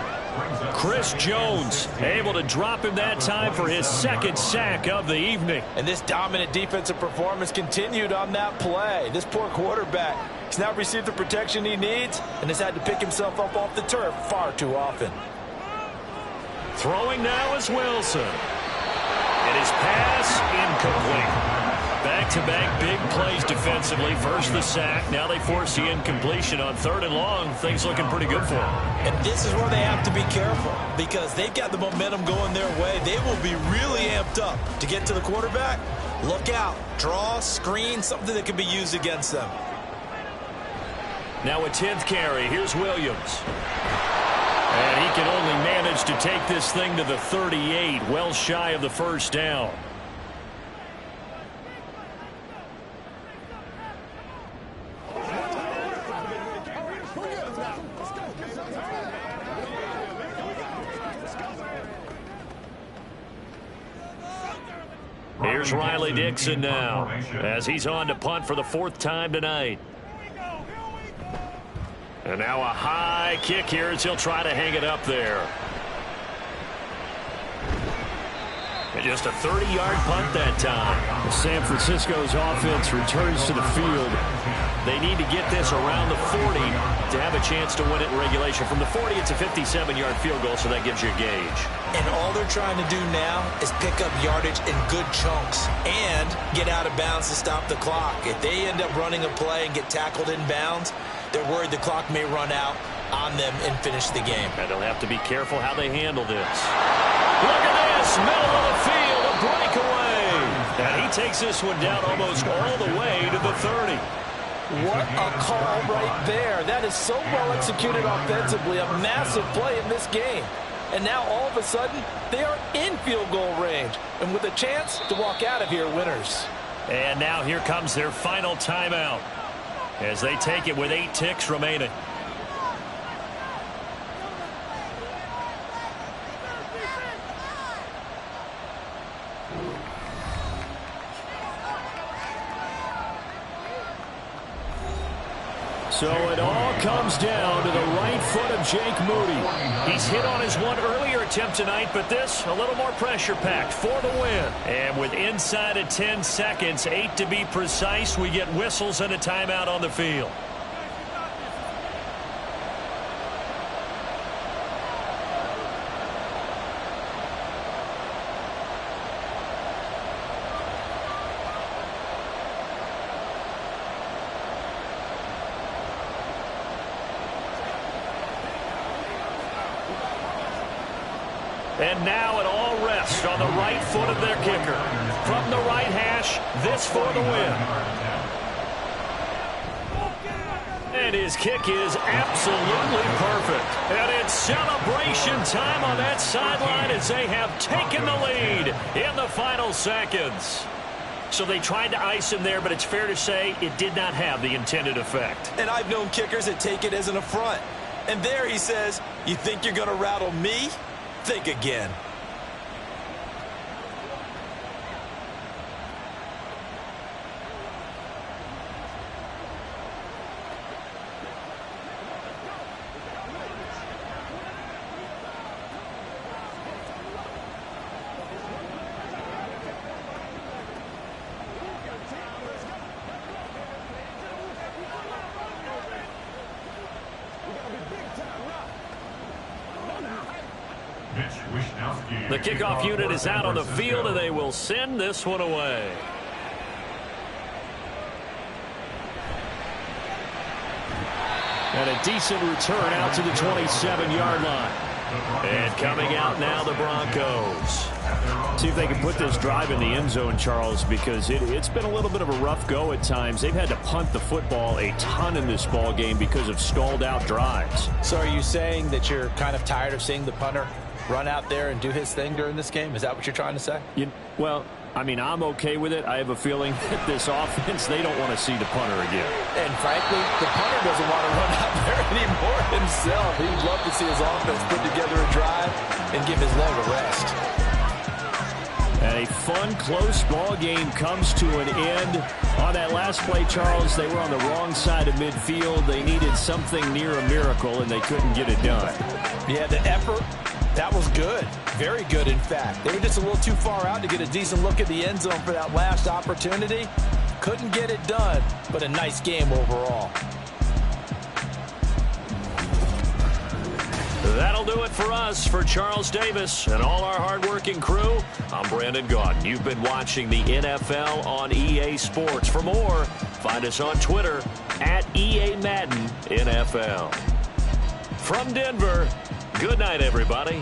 Chris Jones able to drop him that time for his 2nd sack of the evening. And this dominant defensive performance continued on that play. This poor quarterback has now received the protection he needs and has had to pick himself up off the turf far too often. Throwing now is Wilson. And his pass incomplete. Back-to-back big plays defensively. First the sack. Now they force the incompletion on 3rd and long. Things looking pretty good for them. And this is where they have to be careful, because they've got the momentum going their way. They will be really amped up to get to the quarterback. Look out. Draw, screen, something that can be used against them. Now a 10th carry. Here's Williams. And he can only manage to take this thing to the 38, well shy of the first down. Here's Riley Dixon now as he's on to punt for the 4th time tonight. And now a high kick here as he'll try to hang it up there. And just a 30-yard punt that time. San Francisco's offense returns to the field. They need to get this around the 40 to have a chance to win it in regulation. From the 40, it's a 57-yard field goal, so that gives you a gauge. And all they're trying to do now is pick up yardage in good chunks and get out of bounds to stop the clock. If they end up running a play and get tackled in bounds, they're worried the clock may run out on them and finish the game. And they'll have to be careful how they handle this. Look at this, middle of the field, a breakaway. And he takes this one down almost all the way to the 30. What a call right there. That is so well executed offensively, a massive play in this game. And now all of a sudden, they are in field goal range and with a chance to walk out of here winners. And now here comes their final timeout as they take it with 8 ticks remaining. So it all comes down to the right foot of Jake Moody. He's hit on his one earlier attempt tonight, but this a little more pressure-packed for the win. And with inside of 10 seconds, 8 to be precise, we get whistles and a timeout on the field. And now it all rests on the right foot of their kicker. From the right hash, this for the win. And his kick is absolutely perfect. And it's celebration time on that sideline as they have taken the lead in the final seconds. So they tried to ice him there, but it's fair to say it did not have the intended effect. And I've known kickers that take it as an affront. And there he says, you think you're going to rattle me? Think again. The kickoff unit is out on the field, and they will send this one away. And a decent return out to the 27-yard line. And coming out now, the Broncos. See if they can put this drive in the end zone, Charles, because it's been a little bit of a rough go at times. They've had to punt the football a ton in this ball game because of stalled-out drives. So are you saying that you're kind of tired of seeing the punter run out there and do his thing during this game? Is that what you're trying to say? Well, I mean, I'm okay with it. I have a feeling that this offense, they don't want to see the punter again. And frankly, the punter doesn't want to run out there anymore himself. He'd love to see his offense put together a drive and give his leg a rest. And a fun, close ball game comes to an end. On that last play, Charles, they were on the wrong side of midfield. They needed something near a miracle, and they couldn't get it done. Yeah, the effort, that was good. Very good, in fact. They were just a little too far out to get a decent look at the end zone for that last opportunity. Couldn't get it done, but a nice game overall. That'll do it for us. For Charles Davis and all our hardworking crew, I'm Brandon Gaudin. You've been watching the NFL on EA Sports. For more, find us on Twitter at EA Madden NFL. From Denver, good night, everybody.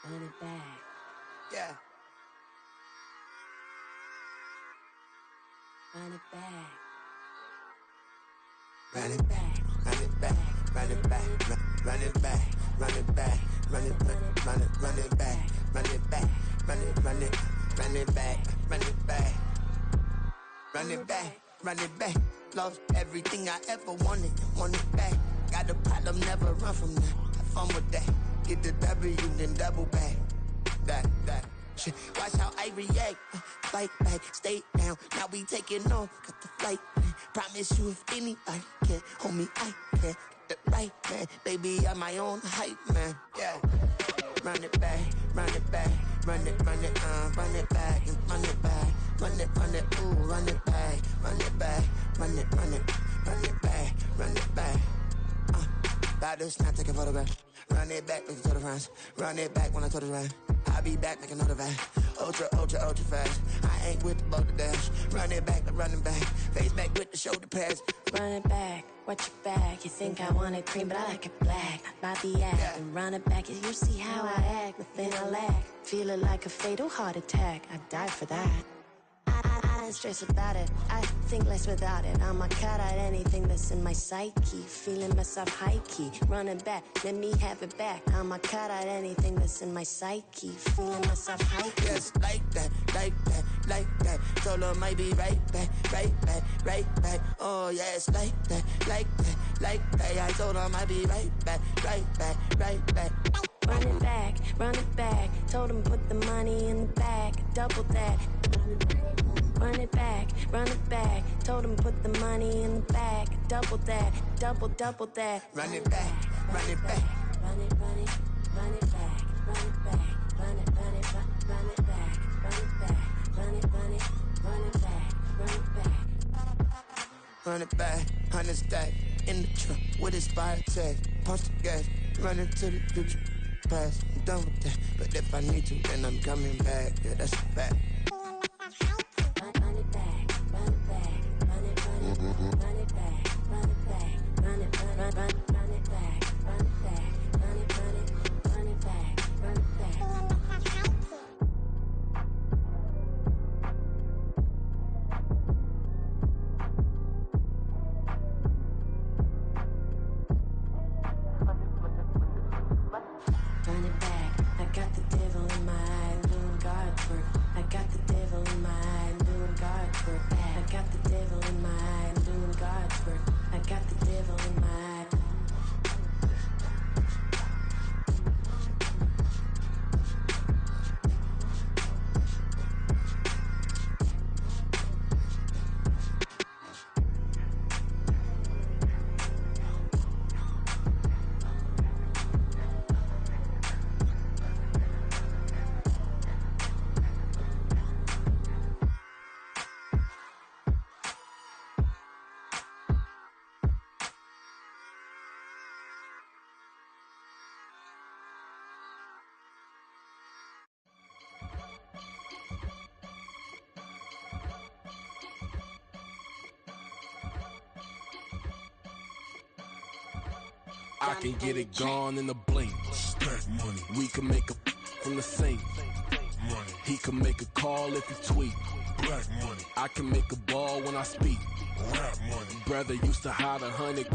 Run it back. Yeah. Run it back. Run it back. Run it back. Run it back. Run it back. Run it back. Run it back. Run it back. Run it back. Run it back. Run it back. Run it back. Run it back. Run it back. Lost everything I ever wanted. Want it back. Got a problem, never run from that. Have fun with that. Get the W, then double back. That shit. Watch how I react. Fight back, stay down. Now we taking off. Got the flight. Promise you if anybody can hold me, I can. Get the right man. Baby, I'm my own hype man. Yeah. Run it back, run it back. Run it back, run it back. Run it back, ooh, run it back. Run it back, run it back, run it back. About to snap, take a photograph. Run it back, looking to the friends. Run it back when I told it right. I'll be back, make another van. Ultra fast. I ain't with the boulder dash. Run it back, running back. Face back with the shoulder pads. Run it back, watch your back. You think I want it cream, but I like it black. About the act, yeah. And run it back. You see how I act, nothing I lack. Feel it like a fatal heart attack. I'd die for that. I don't stress about it. I think less without it. I'ma cut out anything that's in my psyche. Feeling myself high key. Running back, let me have it back. I'ma cut out anything that's in my psyche. Feeling myself high key. Yes, like that, like that, like that. Solo might be right back, right back, right back. Oh yes, like that, like that, like that. I told her I might be right back, right back, right back. Run it back, run it back. Told him put the money in the bag. Double that. Run it back, run it back. Told him put the money in the bag. Double that, double that. Run it back, run it back. Run it, run it, run it back. Run it back, run it, run it, run it back. Run it back, run it, run it, run it back. Run it back. Run it back, 100 stack. In the trunk with his fire tag. Punch the gas, running to the future. Past, I'm done with that. But if I need to, then I'm coming back. Yeah, that's a fact. Run it back, run it back, run it, run it, run it back, run it back, run it, run it back, run it back, run it, run it back, run it back. Run it back, I got the devil in my eye, doing God's work. I got the devil in my eye, doing God's work. I got the devil in my eye, doing God's work. I got the devil in my eye. I can get it gone in a blink. Stack money. We can make a from the sink. Money. He can make a call if he tweet. Black money. I can make a ball when I speak. Rap money. Brother used to hide 100.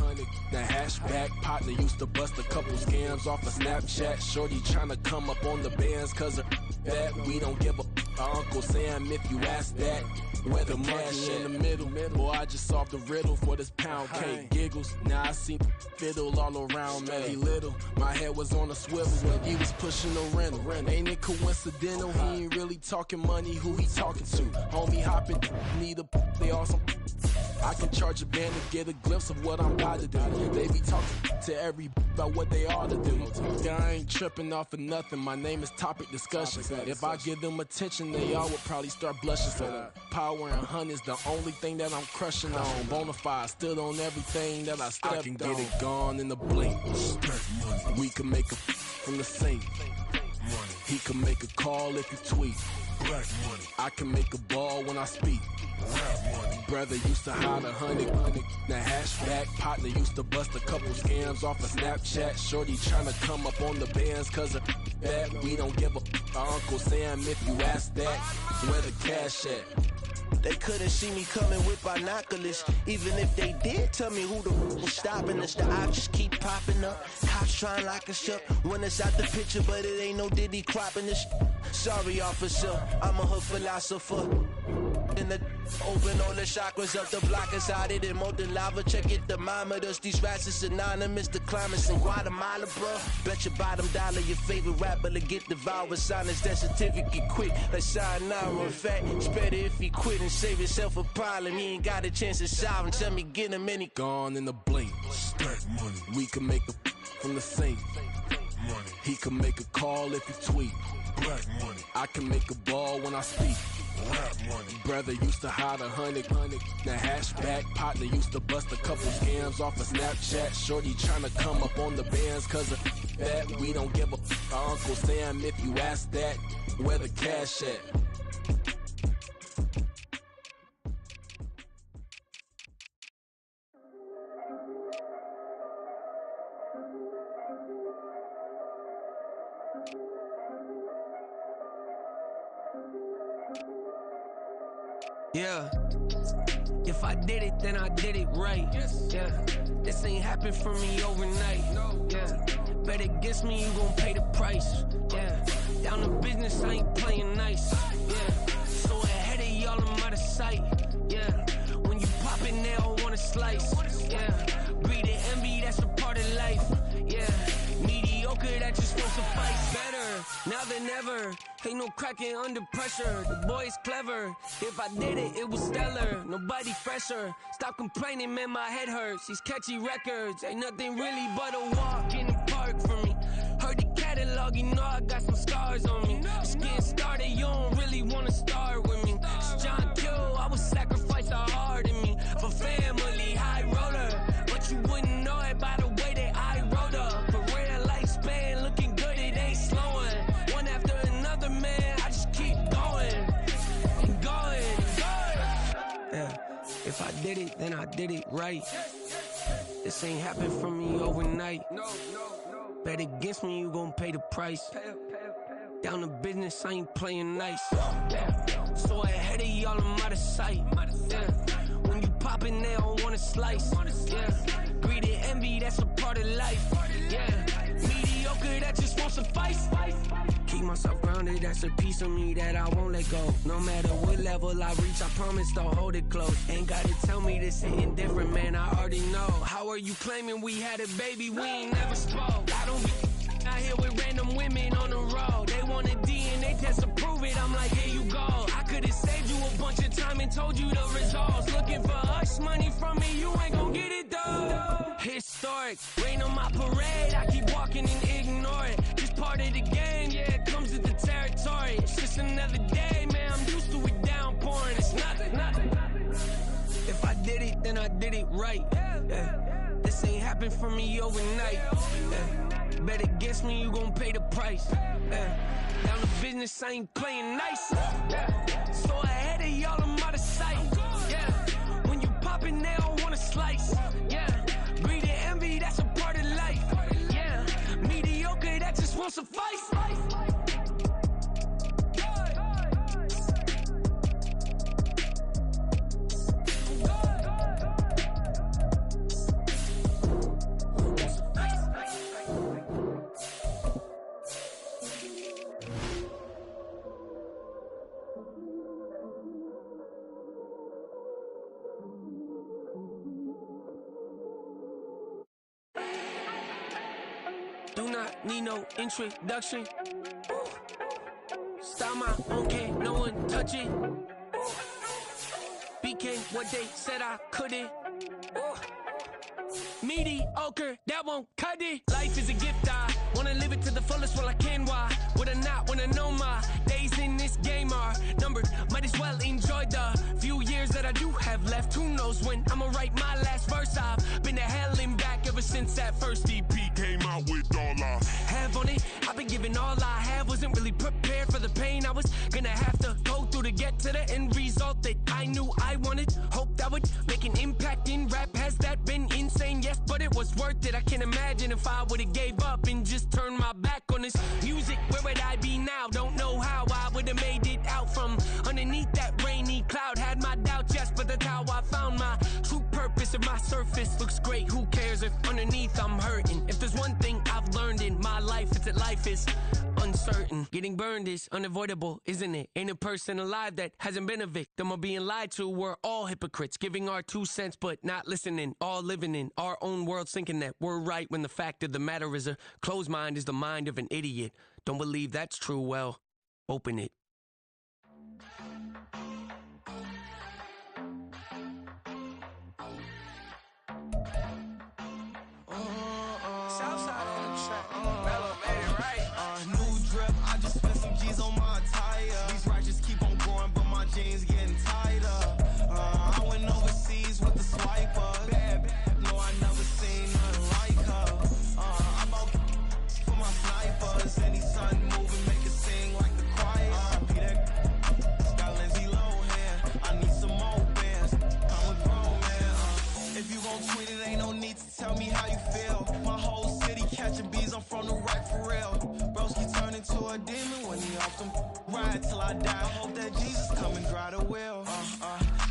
The hashback partner used to bust a couple scams off of Snapchat. Shorty tryna come up on the bands cause of that. We don't give a Uncle Sam if you ask that. Where the cash in the middle. Boy, I just solved the riddle for this pound cake. Giggles, now I see fiddle all around me. Little, my head was on a swivel when he was pushing the rental. Ain't it coincidental? He ain't really talking money, who he talking to? Homie hopping, need a they awesome. I can charge a band to get a glimpse of what I'm about to do. They be talking to every about what they ought to do. I ain't tripping off of nothing. My name is Topic Discussion. If I give them attention, they all would probably start blushing. So power and hunt is the only thing that I'm crushing on. Bonafide, stood on everything that I stepped on. I can get it gone in a blink. We can make a from the sink. He can make a call if he tweet. Black money. I can make a ball when I speak. Rap money. Brother used to hide 100. The hashback partner used to bust a couple scams off of Snapchat. Shorty tryna come up on the bands cause of that. We don't give a Uncle Sam if you ask that. Where the cash at? They couldn't see me coming with binoculars. Even if they did tell me who the was stopping us, the options keep popping up. Cops trying to lock us up. When it's out the picture, but it ain't no Diddy cropping this. Sorry, officer, I'm a hood philosopher. In the open all the chakras up, the block is out it in molten lava. Check it, thermometers. These rats is synonymous to climates in Guatemala, bro. Bet your bottom dollar your favorite rapper to get devoured. Sign his death certificate quick. Let's sign now. In fact, it's better if he quit and save himself a problem. He ain't got a chance to solve. Tell me, get him any. Gone in a blink. Stack money. We can make a from the sink. Money. He can make a call if he tweet. Black money. I can make a ball when I speak. Rap money. Brother used to hide 100. The hashback partner used to bust a couple scams off of Snapchat. Shorty tryna come up on the bands cause of that. We don't give a Uncle Sam if you ask that. Where the cash at? Yeah, if I did it, then I did it right. Yeah, this ain't happened for me overnight. Yeah, bet against me, you gon' pay the price. Yeah, down to business, I ain't playing nice. Yeah, so ahead of y'all, I'm out of sight. Yeah, when you pop it, they all wanna slice. Yeah, greed and envy, that's a part of life. Yeah, mediocre, that just won't suffice. Better now than ever. Ain't no cracking under pressure. The boy's clever. If I did it, it was stellar. Nobody fresher. Stop complaining, man, my head hurts. These catchy records ain't nothing really but a walk in the park for me. Heard the catalog, you know I got some scars on me. Just getting started, you don't really wanna start with me. It's John Q, I would sacrifice a heart in me for family, high roller. But you wouldn't know it by the way that I wrote up. Career lifespan looking good, it ain't slowing. One after another, man, I just keep going and going and going. Yeah, if I did it, then I did it right. This ain't happened for me overnight. Bet against me, you gon' pay the price. Down to business, I ain't playing nice. Yeah, so ahead of y'all, I'm out of sight. Yeah, when you poppin', they don't wanna slice. Yeah, greed and envy, that's a part of life. Yeah, mediocre, that just won't suffice. Keep myself grounded, that's a piece of me that I won't let go. No matter what level I reach, I promise to hold it close. Ain't gotta tell me this ain't different, man, I already know. How are you claiming we had a baby, we ain't never spoke? I don't be out here with random women on the road. They want a DNA test to prove it, I'm like, here you go. I could've saved you a bunch of time and told you the results. Looking for hush money from me, you ain't gon' get it though. Historic, rain on my parade, I keep walking and ignore it. Just part of the game, yeah, it comes with the territory. It's just another day, man, I'm used to it downpouring. It's nothing. If I did it, then I did it right. Yeah. This ain't happened for me overnight. Yeah. Bet against me, you gon' pay the price. Yeah. Down to business, I ain't playing nice. Yeah. So ahead of y'all, I'm out of sight. Yeah. When you poppin', they don't wanna slice. Yeah. Greed and envy, that's a part of life. won't suffice. Do not need no introduction. Style my own, can't no one touch it. Became what they said I couldn't. Mediocre, that won't cut it. Life is a gift, I wanna live it to the fullest while I can. Why would I not wanna know my days in this game are numbered? Might as well enjoy the few years that I do have left. Who knows when I'ma write my last verse? I've been to hell and back ever since that first EP came out with all I have on it. I've been giving all I have, wasn't really prepared for the pain I was gonna have to go through to get to the end result that I knew I wanted. Hoped I would make an impact in rap. Has that been insane? Yes, but it was worth it. I can't imagine if I would've gave up and just turned my back on this music. Where would I be now? Don't know how I would've made it out from underneath that rainy cloud. Had my doubts, yes, but that's how I found my true purpose. If my surface looks great, who cares if underneath I'm hurting? If there's one thing I've learned in my life, it's that life is uncertain. Getting burned is unavoidable, isn't it? Ain't a person alive that hasn't been a victim of being lied to. We're all hypocrites, giving our 2 cents but not listening. All living in our own world, thinking that we're right when the fact of the matter is a closed mind is the mind of an idiot. Don't believe that's true? Well, open it. Southside on the track. Mellow made it right. New drip, I just spent some G's on my attire. These righteous keep on growing, but my jeans getting tighter. I went overseas with the swiper. Bad, no, I never seen nothing like her. I bought for my snipers. Any sun moving, make it sing like the choir. Peter got Lindsay Lohan. I need some more bands. I'm a grown man. If you gon' tweet it, ain't no need to tell me how you feel. My whole city catching bees, I'm from the right for real. Broski turned into a demon when he off them ride till I die. I hope that Jesus come and dry the wheel.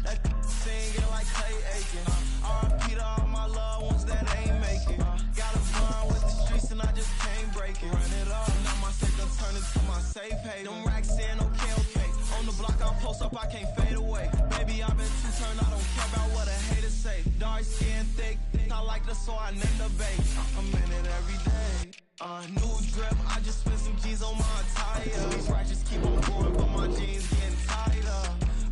That singing like Clay Aiken. R.I.P. to all my loved ones that ain't make it. Got a bond with the streets and I just can't break it. Run it up, now my stick done turned into my safe haven. Them racks in, okay. On the block I'll post up, I can't fade away. Baby, I've been too turned, I don't care about what a hater say. Dark skin, thick, I like the so I named the babe. I'm in it every day. New drip, I just spent some G's on my attire. These righteous keep on growing, but my jeans getting tighter.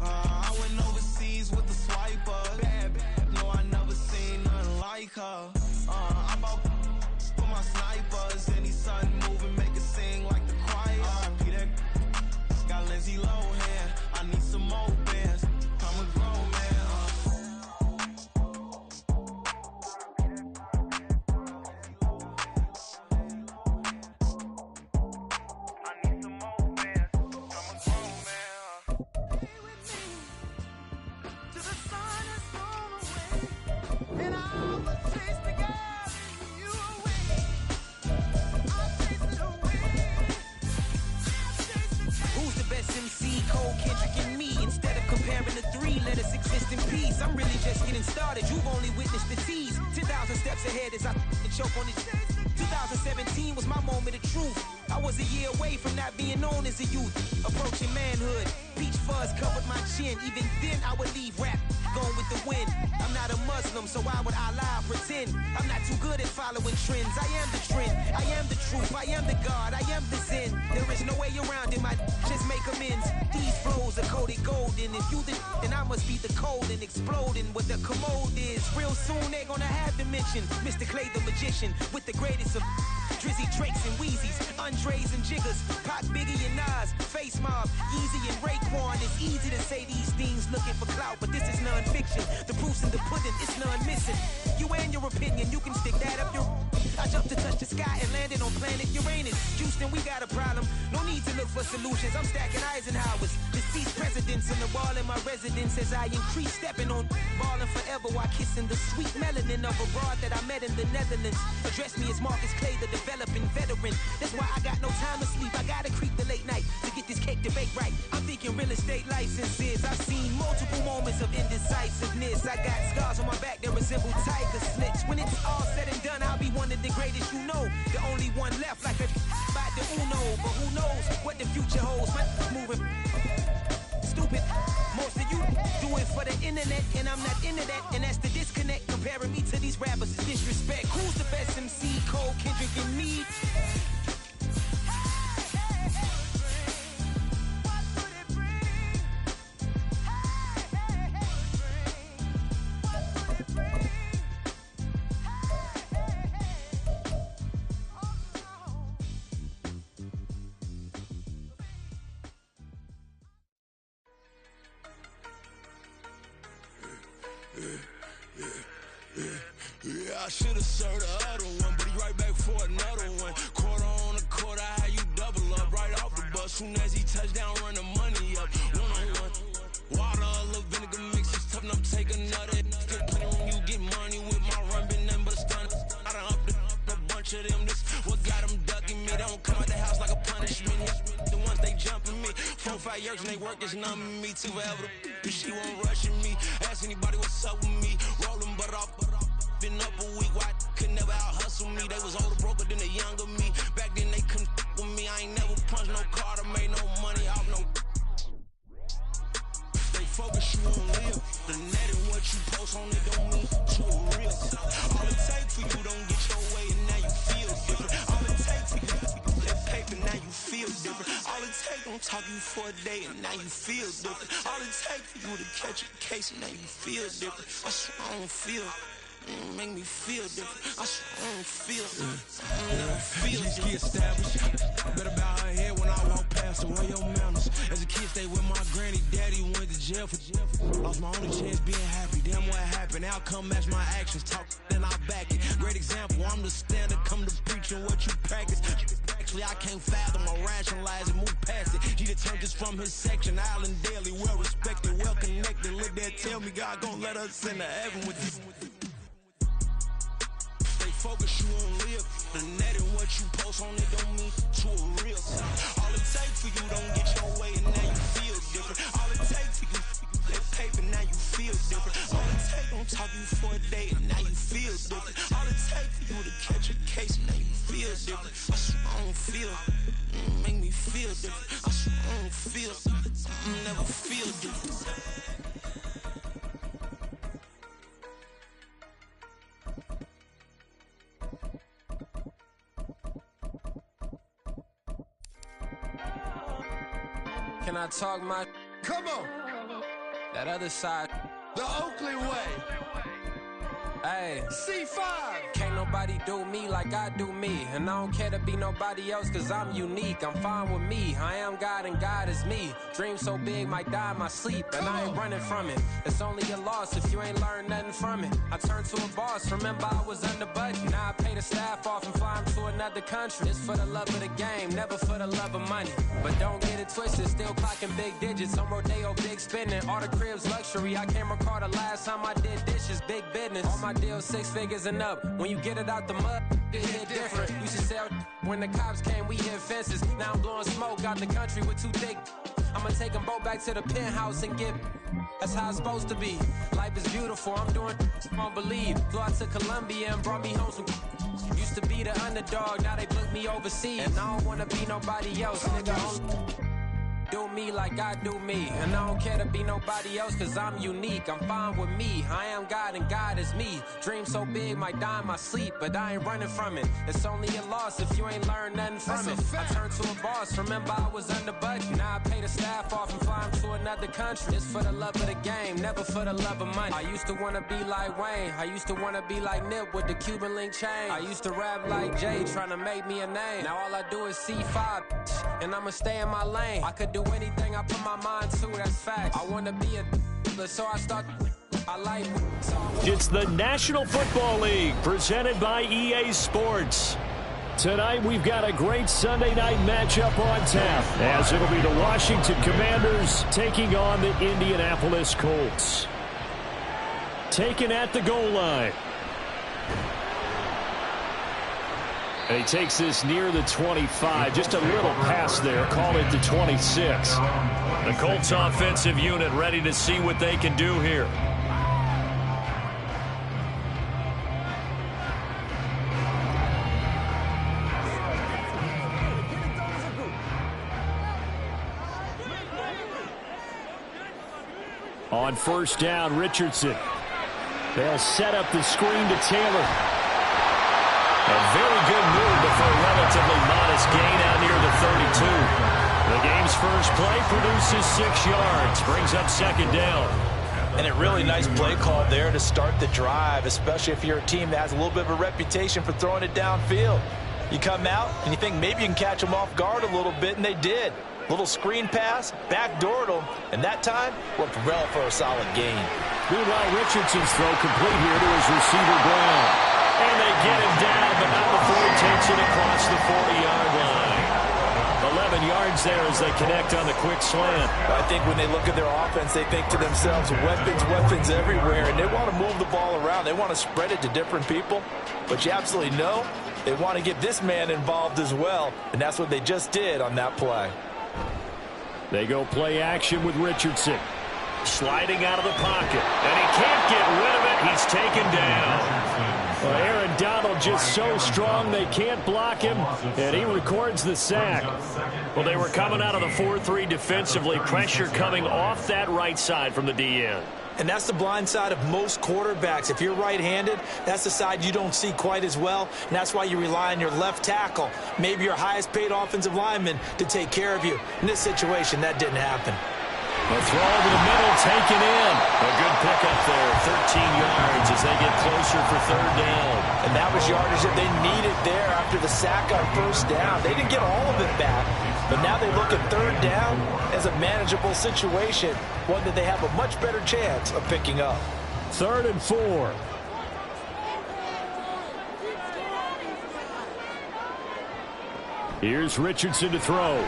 I went overseas with the swiper. Bad, no, I never seen nothing like her. I bought for my snipers. Any sun moving, make it sing like the choir. Peter got Lindsay Lohan. I need some more bands. I'm a grown man. I'm really just getting started. You've only witnessed the tease. 10,000 steps ahead as I choke on it. 2017 was my moment of truth. I was a year away from not being known as a youth. Approaching manhood. Peach fuzz covered my chin. Even then I would leave rap going with the wind. I'm not a Muslim, so why would I lie or pretend? I'm not too good at following trends. I am the trend. I am the truth. I am the God. I am the Zen. There is no way around it. My just make amends. These flows are coated golden. If you then I must be the cold and exploding what the commode is. Real soon they're gonna have to mention Mr. Clay the magician with the greatest of Drizzy, Drakes, and Wheezies, Andres and Jiggers, Pac, Biggie, and Nas, Face Mob, Yeezy, and Raekwon. It's easy to say these things looking for clout, but this is non-fiction. The proof's in the pudding, it's none missing. You and your opinion, you can stick that up your... I jumped to touch the sky and landed on planet Uranus. Houston, we got a problem. No need to look for solutions. I'm stacking Eisenhowers. Deceased presidents in the wall in my residence as I increase stepping on ballin' forever while kissing the sweet melanin of a broad that I met in the Netherlands. Address me as Marcus Clay, the developing veteran. different. That's why I got no time to sleep. I gotta creep the late night to get this cake to bake right. I'm thinking real estate licenses. I've seen multiple moments of indecisiveness. I got scars on my back that resemble tiger slits. When it's all said and done, I'll be one of the greatest, you know. The only one left like a by the Uno. But who knows what the future holds? My moving stupid. Most of you do it for the internet, and I'm not into that. And that's the disconnect. Comparing me to these rappers is disrespect. Who's the best MC? Cole, Kendrick, and me? Yeah, I should've served the other one, but he right back for another one. Quarter on a quarter, how you double up right off the bus. Soon as he touch down, run the money up. One-on-one. Water, a little vinegar mix, it's tough enough to take another. Good play when you get money with my run, been nothing but a stun. I done up a bunch of them. This what got them ducking me. They don't come out the house like a punishment. The ones they jumping me. 4 or 5 years and they work is numbing me. Too forever. She won't rushing me. Ask anybody what's up with me. Rolling butt off. Been up a week, why could never out hustle me? They was older, broker than the younger me. Back then they couldn't with me. I ain't never punched no card or made no money off no. They focus you on live. The net and what you post on it don't mean too real. All it takes for you don't get your way and now you feel different. All it takes for you that paper now you feel different. All it takes don't talk you for a day and now you feel different. All it takes for you to catch a case and now you feel different. I swear I don't feel. Make me feel different. I swear I don't feel different. She established. Better bow her head when I walk past her. Where your manners? As a kid, stayed with my granny. Daddy went to jail for lost my only chance being happy. Damn what happened. Outcome match my actions. Talk then I back it. Great example. I'm the standard. Come to preaching what you practice. Actually, I can't fathom or rationalize and move past it. He determined this from his section. Island Daily, well respected, well connected. Look there, tell me God gon' let us into heaven with this. Focus you on live. The net and what you post on it don't mean too real. All it takes for you don't get your way and now you feel different. All it takes for you that paper now you feel different. All it takes don't talk you for a day and now you feel different. All it takes for you to catch a case and now you feel different. I swear I don't feel. Make me feel different. I swear I don't feel. I never feel different. Can I talk my? Come on. That other side. The Oakley way. Hey. C5. Can't nobody do me like I do me. And I don't care to be nobody else cause I'm unique. I'm fine with me. I am God and God is me. Dream so big might die in my sleep. And I ain't running from it. It's only a loss if you ain't learned nothing from it. I turned to a boss. Remember I was under budget. Now I pay the staff off and fly them to another country. It's for the love of the game, never for the love of money. But don't get it twisted. Still clocking big digits. On Rodeo, big spending. All the cribs luxury. I can't recall the last time I did dishes. Big business. All my deals 6 figures and up. When you get it out the mud, it hit different. Used to sell when the cops came, we hit fences. Now I'm blowing smoke out the country with 2 thick. I'ma take them both back to the penthouse and get. That's how it's supposed to be. Life is beautiful. I'm doing won't believe. Flew out to Colombia and brought me home some. Used to be the underdog, now they book me overseas. And I don't wanna be nobody else, nigga. Do me like I do me. And I don't care to be nobody else cause I'm unique. I'm fine with me. I am God and God is me. Dream so big might die in my sleep, but I ain't running from it. It's only a loss if you ain't learned nothing from it. I turned to a boss. Remember I was under budget. Now I pay the staff off and fly them to another country. It's for the love of the game, never for the love of money. I used to wanna be like Wayne. I used to wanna be like Nip with the Cuban link chain. I used to rap like Jay, trying to make me a name. Now all I do is C5, and I'ma stay in my lane. I could do anything I put my mind to, that's fact. I wanna be a so I start. I like. It's the National Football League presented by EA Sports. Tonight we've got a great Sunday night matchup on tap, as it'll be the Washington Commanders taking on the Indianapolis Colts. Taken at the goal line. And he takes this near the 25. Just a little pass there. Call it the 26. The Colts offensive unit ready to see what they can do here. On first down, Richardson. They'll set up the screen to Taylor. A very good move before a relatively modest gain out near the 32. The game's first play produces 6 yards, brings up second down. And a really nice play call there to start the drive, especially if you're a team that has a little bit of a reputation for throwing it downfield. You come out and you think maybe you can catch them off guard a little bit, and they did. Little screen pass, backdoored them, and that time went well for a solid gain. Meanwhile, Richardson's throw complete here to his receiver, Brown. And they get him down, but not before he takes it across the 40-yard line. 11 yards there as they connect on the quick slant. I think when they look at their offense, they think to themselves, weapons everywhere, and they want to move the ball around. They want to spread it to different people, but you absolutely know they want to get this man involved as well, and that's what they just did on that play. They go play action with Richardson. Sliding out of the pocket. And he can't get rid of it. He's taken down. Well, Aaron Donald just so strong they can't block him. And he records the sack. Well, they were coming out of the 4-3 defensively. Pressure coming off that right side from the DN. And that's the blind side of most quarterbacks. If you're right-handed, that's the side you don't see quite as well. And that's why you rely on your left tackle, maybe your highest-paid offensive lineman, to take care of you. In this situation, that didn't happen. A throw over the middle, taken in. A good pickup there, 13 yards as they get closer for third down. And that was yardage that they needed there after the sack on first down. They didn't get all of it back, but now they look at third down as a manageable situation, one that they have a much better chance of picking up. 3rd and 4. Here's Richardson to throw.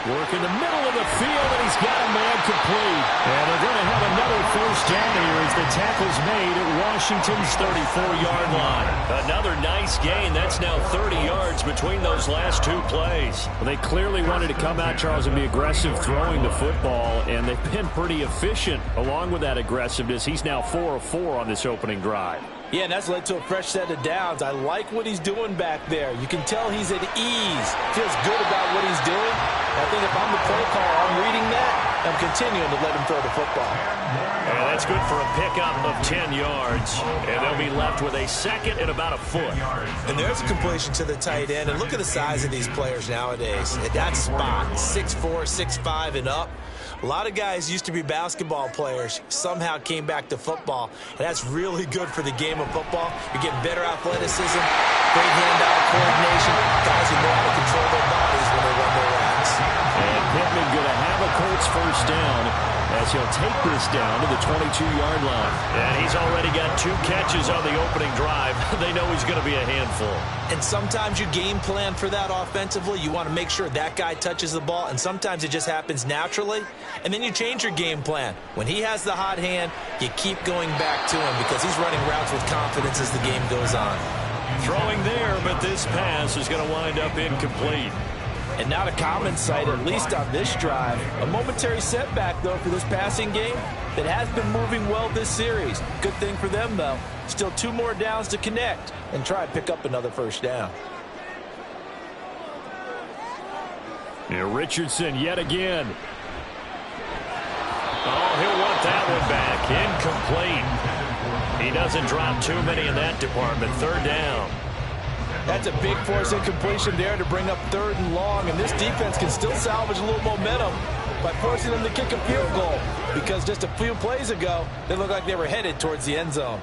Work in the middle of the field, and he's got a man complete. And they're going to have another first down here as the tackle's made at Washington's 34-yard line. Another nice gain. That's now 30 yards between those last 2 plays. Well, they clearly wanted to come out, Charles, and be aggressive throwing the football, and they've been pretty efficient along with that aggressiveness. He's now 4 of 4 on this opening drive. Yeah, and that's led to a fresh set of downs. I like what he's doing back there. You can tell he's at ease. Feels good about what he's doing. I think if I'm the play caller, I'm reading that. I'm continuing to let him throw the football. And that's good for a pickup of 10 yards. And they'll be left with a second and about a foot. And there's a completion to the tight end. And look at the size of these players nowadays. At that spot, 6'4", 6'5", and up. A lot of guys used to be basketball players, somehow came back to football, and that's really good for the game of football. You're getting better athleticism, great hand-eye coordination, guys who know how to control their bodies when they run their routes. And Pittman going to have a Colts first down as he'll take this down to the 22-yard line. And he's already got 2 catches on the opening drive. They know he's going to be a handful. And sometimes you game plan for that offensively. You want to make sure that guy touches the ball, and sometimes it just happens naturally. And then you change your game plan. When he has the hot hand, you keep going back to him because he's running routes with confidence as the game goes on. Throwing there, but this pass is going to wind up incomplete. And not a common sight, at least on this drive. A momentary setback, though, for this passing game that has been moving well this series. Good thing for them, though. Still 2 more downs to connect and try to pick up another first down. Here, Richardson yet again. Oh, he'll want that one back. Incomplete. He doesn't drop too many in that department. 3rd down. That's a big force incompletion there to bring up 3rd and long, and this defense can still salvage a little momentum by forcing them to kick a field goal because just a few plays ago, they looked like they were headed towards the end zone.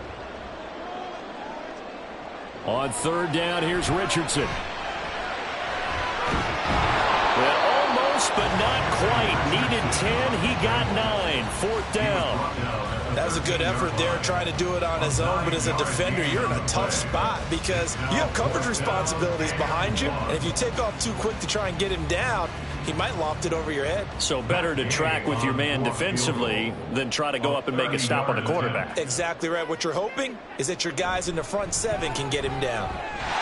On 3rd down, here's Richardson. Well, almost, but not quite. Needed 10, he got 9. 4th down. That was a good effort there trying to do it on his own, but as a defender, you're in a tough spot because you have coverage responsibilities behind you, and if you take off too quick to try and get him down, he might loft it over your head. So better to track with your man defensively than try to go up and make a stop on the quarterback. Exactly right. What you're hoping is that your guys in the front 7 can get him down.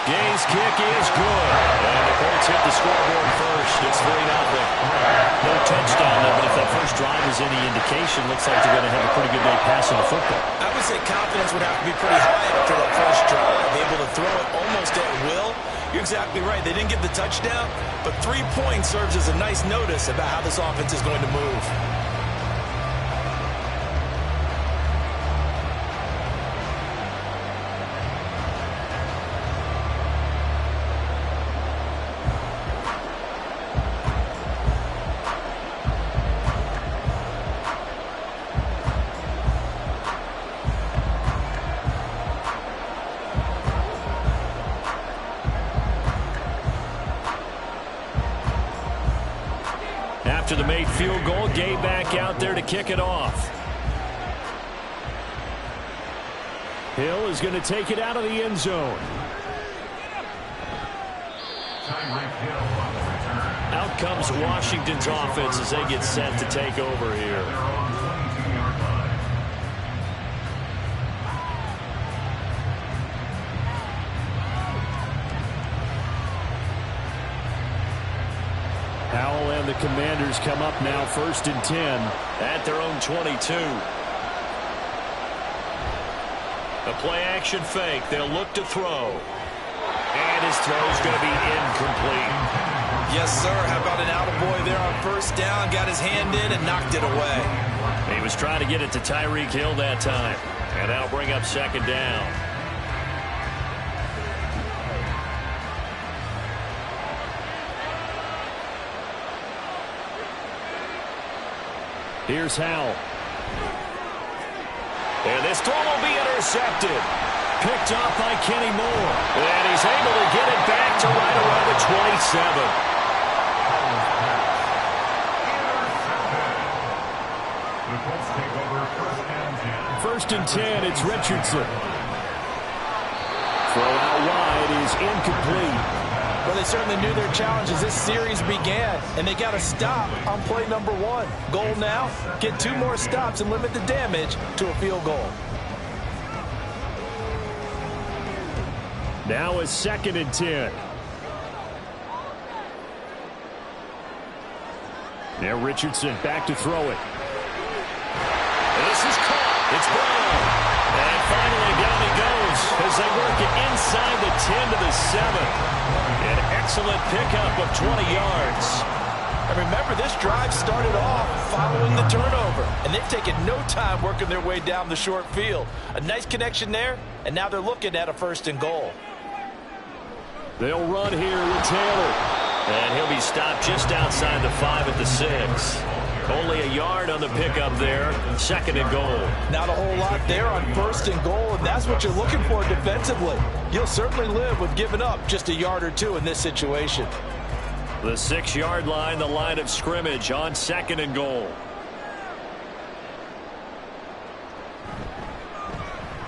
Gay's kick is good. And the Colts hit the scoreboard first. It's 3-0. No touchdown, though, but if that first drive is any indication, looks like they're going to have a pretty good day passing the football. I would say confidence would have to be pretty high after that first drive. Able to throw it almost at will. You're exactly right. They didn't get the touchdown, but 3 points serves as a nice notice about how this offense is going to move. After the made field goal, Gay back out there to kick it off. Hill is going to take it out of the end zone. Out comes Washington's offense as they get set to take over here. Howell and the Commanders come up now 1st and 10 at their own 22. A play action fake. They'll look to throw. And his throw's going to be incomplete. Yes, sir. How about an attaboy there on 1st down? Got his hand in and knocked it away. He was trying to get it to Tyreek Hill that time. And that'll bring up 2nd down. Here's Howell. And this throw will be intercepted. Picked off by Kenny Moore. And he's able to get it back to right around the 27. First and 10, it's Richardson. Throw out wide is incomplete. Well, they certainly knew their challenge as this series began, and they got to stop on play number 1. Goal now, get 2 more stops and limit the damage to a field goal. Now it's 2nd and 10. Now Richardson back to throw it. This is caught. It's Brown. And finally down he goes as they work it inside the 10 to the 7. An excellent pickup of 20 yards. And remember, this drive started off following the turnover, and they've taken no time working their way down the short field. A nice connection there, and now they're looking at a 1st and goal. They'll run here with Taylor. And he'll be stopped just outside the 5 at the 6. Only a yard on the pickup there. 2nd and goal. Not a whole lot there on 1st and goal, and that's what you're looking for defensively. You'll certainly live with giving up just a yard or 2 in this situation. The 6-yard line, the line of scrimmage on 2nd and goal.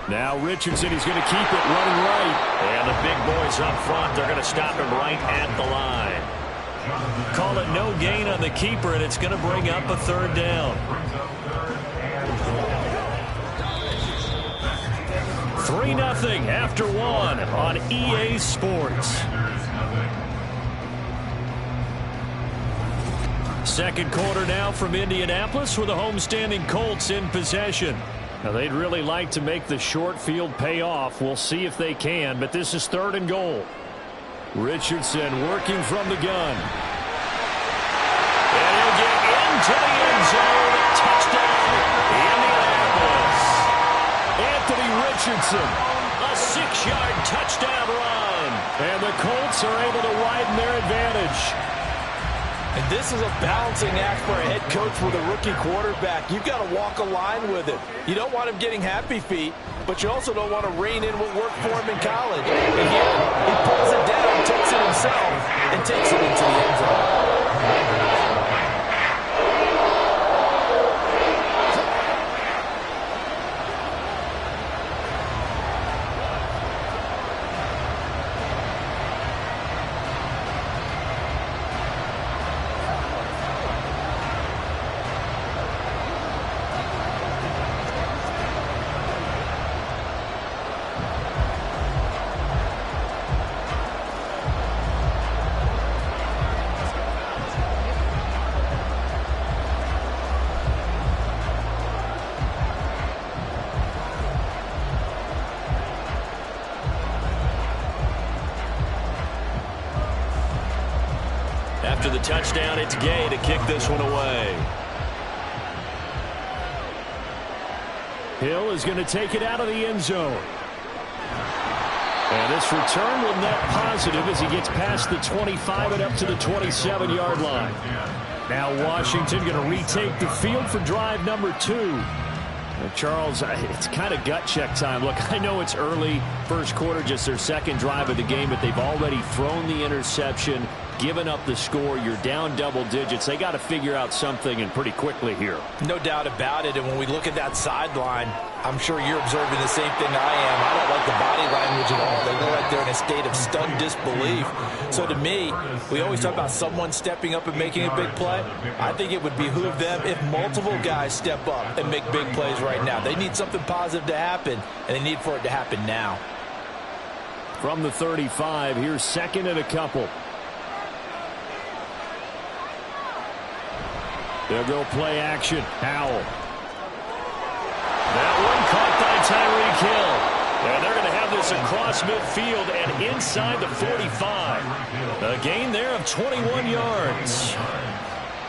Now Richardson, he's going to keep it running right. And the big boys up front, they're going to stop him right at the line. Call it no gain on the keeper, and it's going to bring up a 3rd down. 3-0 after 1 on EA Sports. 2nd quarter now from Indianapolis with the homestanding Colts in possession. Now, they'd really like to make the short field pay off. We'll see if they can, but this is 3rd and goal. Richardson working from the gun. And he'll get into the end zone. Touchdown, Indianapolis. Anthony Richardson, a 6-yard touchdown run. And the Colts are able to widen their advantage. And this is a balancing act for a head coach with a rookie quarterback. You've got to walk a line with him. You don't want him getting happy feet, but you also don't want to rein in what worked for him in college. And here, he pulls it down, takes it himself, and takes it into the end zone. After the touchdown, it's Gay to kick this one away. Hill is going to take it out of the end zone. And this return will net positive as he gets past the 25 and up to the 27-yard line. Now Washington going to retake the field for drive number 2. Charles, it's kind of gut check time. Look, I know it's early, first quarter, just their second drive of the game, but they've already thrown the interception, given up the score. You're down double digits. They got to figure out something, and pretty quickly here. No doubt about it. And when we look at that sideline, I'm sure you're observing the same thing I am. I don't like the body language at all. They look like they're in a state of stunned disbelief. So to me, we always talk about someone stepping up and making a big play. I think it would behoove them if multiple guys step up and make big plays right now. They need something positive to happen, and they need for it to happen now. From the 35, here's second and a couple. They'll go play action. Howell. That one caught by Tyreek Hill. And they're going to have this across midfield and inside the 45. A gain there of 21 yards.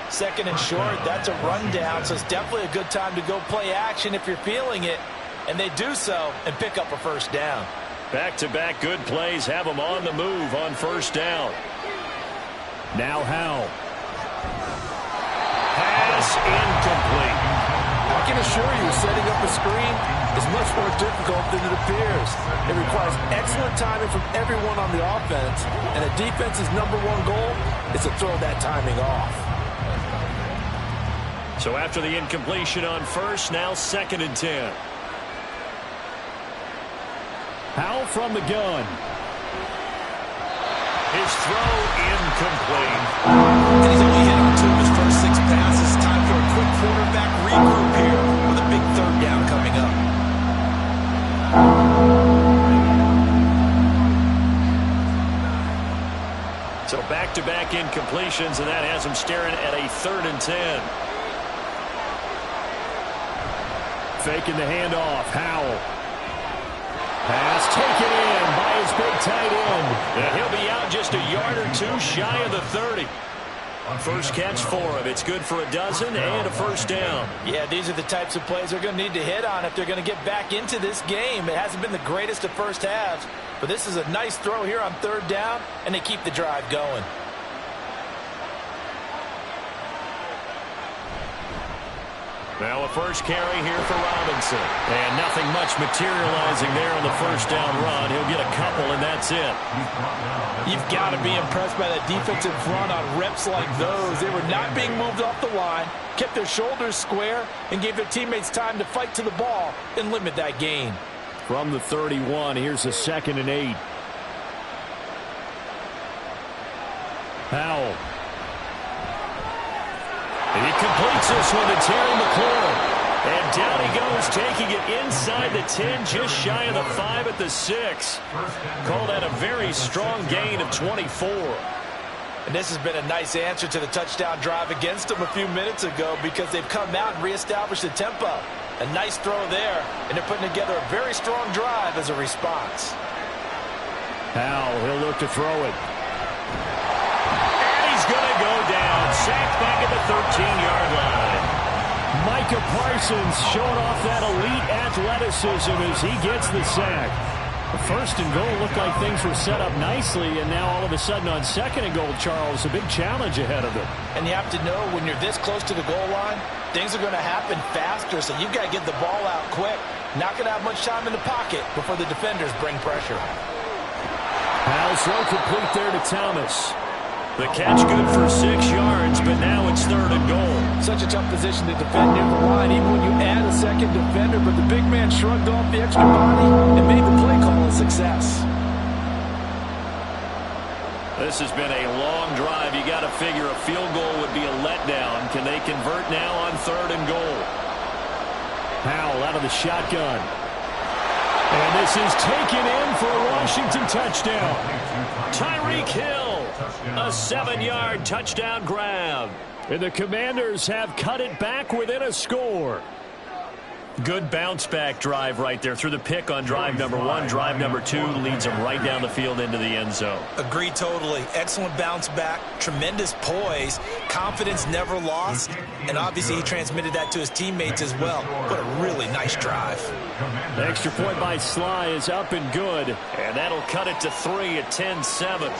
Second and short, that's a rundown, so it's definitely a good time to go play action if you're feeling it. And they do so and pick up a first down. Back-to-back good plays have them on the move on first down. Now Howell. Pass incomplete. I can assure you, setting up a screen is much more difficult than it appears. It requires excellent timing from everyone on the offense, and the defense's #1 goal is to throw that timing off. So after the incompletion on first, now second and 10. Howell from the gun. His throw incomplete. And he's only hit on 2 of his first 6 passes. Time for a quick quarterback regroup here with a big third down coming up. So back-to-back incompletions, and that has him staring at a 3rd and 10. Faking the handoff. Howell. Pass taken in by his big tight end. And he'll be out just a yard or 2 shy of the 30. First catch for him. It's good for a dozen and a first down. Yeah, these are the types of plays they're going to need to hit on if they're going to get back into this game. It hasn't been the greatest of first halves, but this is a nice throw here on 3rd down, and they keep the drive going. Now a first carry here for Robinson. And nothing much materializing there on the first down run. He'll get a couple, and that's it. You've got to be impressed by that defensive front on reps like those. They were not being moved off the line, kept their shoulders square, and gave their teammates time to fight to the ball and limit that gain. From the 31, here's a 2nd and 8. Howell. And he completes this one to Terry McLaurin. And down he goes, taking it inside the 10, just shy of the 5 at the 6. Call that a very strong gain of 24. And this has been a nice answer to the touchdown drive against them a few minutes ago because they've come out and reestablished the tempo. A nice throw there, and they're putting together a very strong drive as a response. Howell, he'll look to throw it. Going to go down, sacked back at the 13-yard line. Micah Parsons showing off that elite athleticism as he gets the sack. The 1st and goal looked like things were set up nicely, and now all of a sudden on 2nd and goal, Charles, a big challenge ahead of them. And you have to know when you're this close to the goal line, things are going to happen faster, so you've got to get the ball out quick. Not going to have much time in the pocket before the defenders bring pressure. Howell throw complete there to Thomas. The catch good for 6 yards, but now it's 3rd and goal. Such a tough position to defend near the line, even when you add a second defender, but the big man shrugged off the extra body and made the play call a success. This has been a long drive. You got to figure a field goal would be a letdown. Can they convert now on 3rd and goal? Howell out of the shotgun. And this is taken in for a Washington touchdown. Tyreek Hill. A 7-yard touchdown grab. And the Commanders have cut it back within a score. Good bounce-back drive right there. Through the pick on drive number 1. Drive number 2 leads him right down the field into the end zone. Agree totally. Excellent bounce back. Tremendous poise. Confidence never lost. And obviously he transmitted that to his teammates as well. What a really nice drive. The extra point by Sly is up and good. And that'll cut it to 3 at 10-7.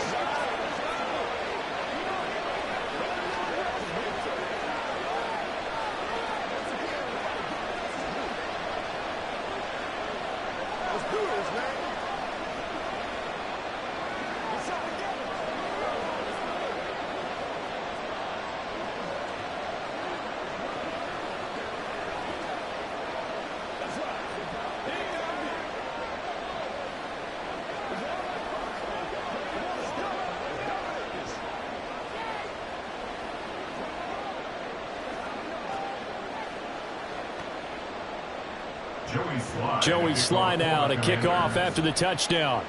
Joey Sly now to kick off after the touchdown.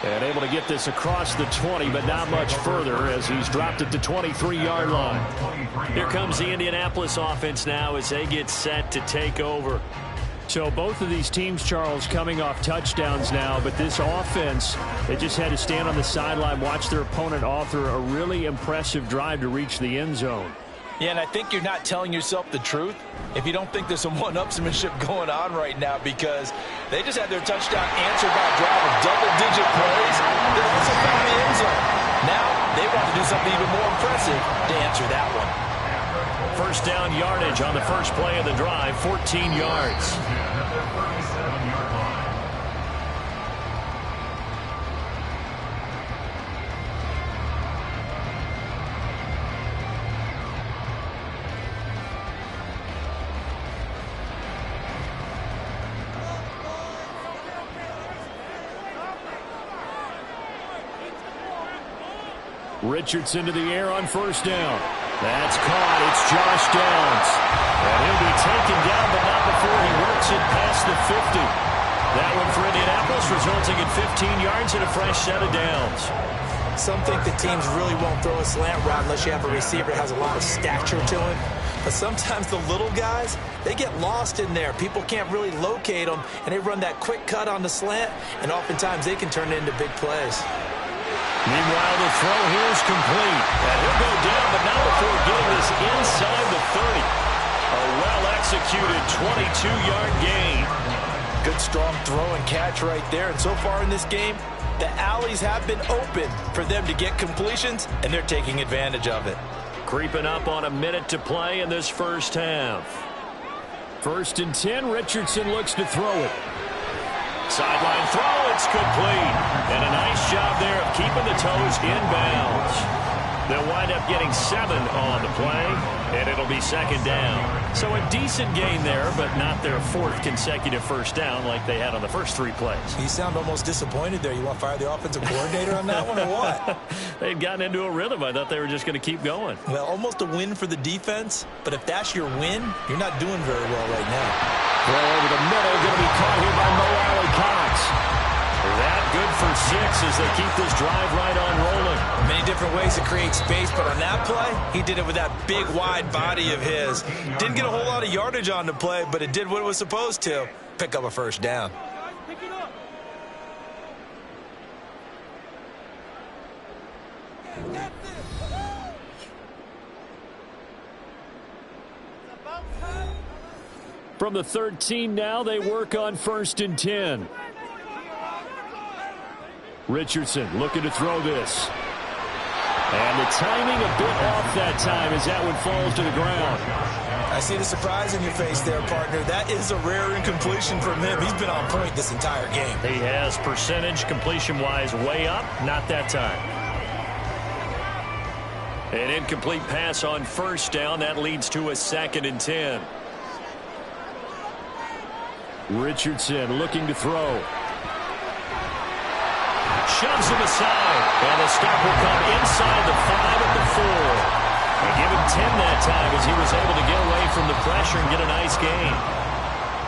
And able to get this across the 20, but not much further as he's dropped it to 23-yard line. Here comes the Indianapolis offense now as they get set to take over. So both of these teams, Charles, coming off touchdowns now, but this offense, they just had to stand on the sideline, watch their opponent author a really impressive drive to reach the end zone. Yeah, and I think you're not telling yourself the truth if you don't think there's some one-upsmanship going on right now, because they just had their touchdown answered by a drive of double-digit plays. They also found the end zone. Now they want to do something even more impressive to answer that one. First down yardage on the first play of the drive, 14 yards. Richardson to the air on first down. That's caught. It's Josh Downs. And he'll be taken down, but not before he works it past the 50. That one for Indianapolis, resulting in 15 yards and a fresh set of downs. Some think the teams really won't throw a slant route unless you have a receiver that has a lot of stature to him. But sometimes the little guys, they get lost in there. People can't really locate them, and they run that quick cut on the slant, and oftentimes they can turn it into big plays. Meanwhile, the throw here is complete. And he'll go down, but not before getting this inside the 30. A well-executed 22-yard gain. Good, strong throw and catch right there. And so far in this game, the alleys have been open for them to get completions, and they're taking advantage of it. Creeping up on a minute to play in this first half. 1st and 10, Richardson looks to throw it. Sideline throw, it's complete. And a nice job there of keeping the toes inbounds. They'll wind up getting 7 on the play, and it'll be second down. So a decent gain there, but not their 4th consecutive first down like they had on the first 3 plays. You sound almost disappointed there. You want to fire the offensive coordinator on that one or what? They'd gotten into a rhythm. I thought they were just going to keep going. Well, almost a win for the defense, but if that's your win, you're not doing very well right now. Throw over the middle, going to be caught here by Mo Alley-Cox. That good for 6 as they keep this drive right on rolling. Many different ways to create space, but on that play, he did it with that big, wide body of his. Didn't get a whole lot of yardage on the play, but it did what it was supposed to. Pick up a first down. From the 13 now, they work on 1st and 10. Richardson looking to throw this. And the timing a bit off that time as that one falls to the ground. I see the surprise in your face there, partner. That is a rare incompletion from him. He's been on point this entire game. He has percentage completion-wise way up, not that time. An incomplete pass on first down. That leads to a 2nd and 10. Richardson looking to throw. Shoves him aside, and the stop will come inside the 5 at the 4. They give him 10 that time as he was able to get away from the pressure and get a nice gain.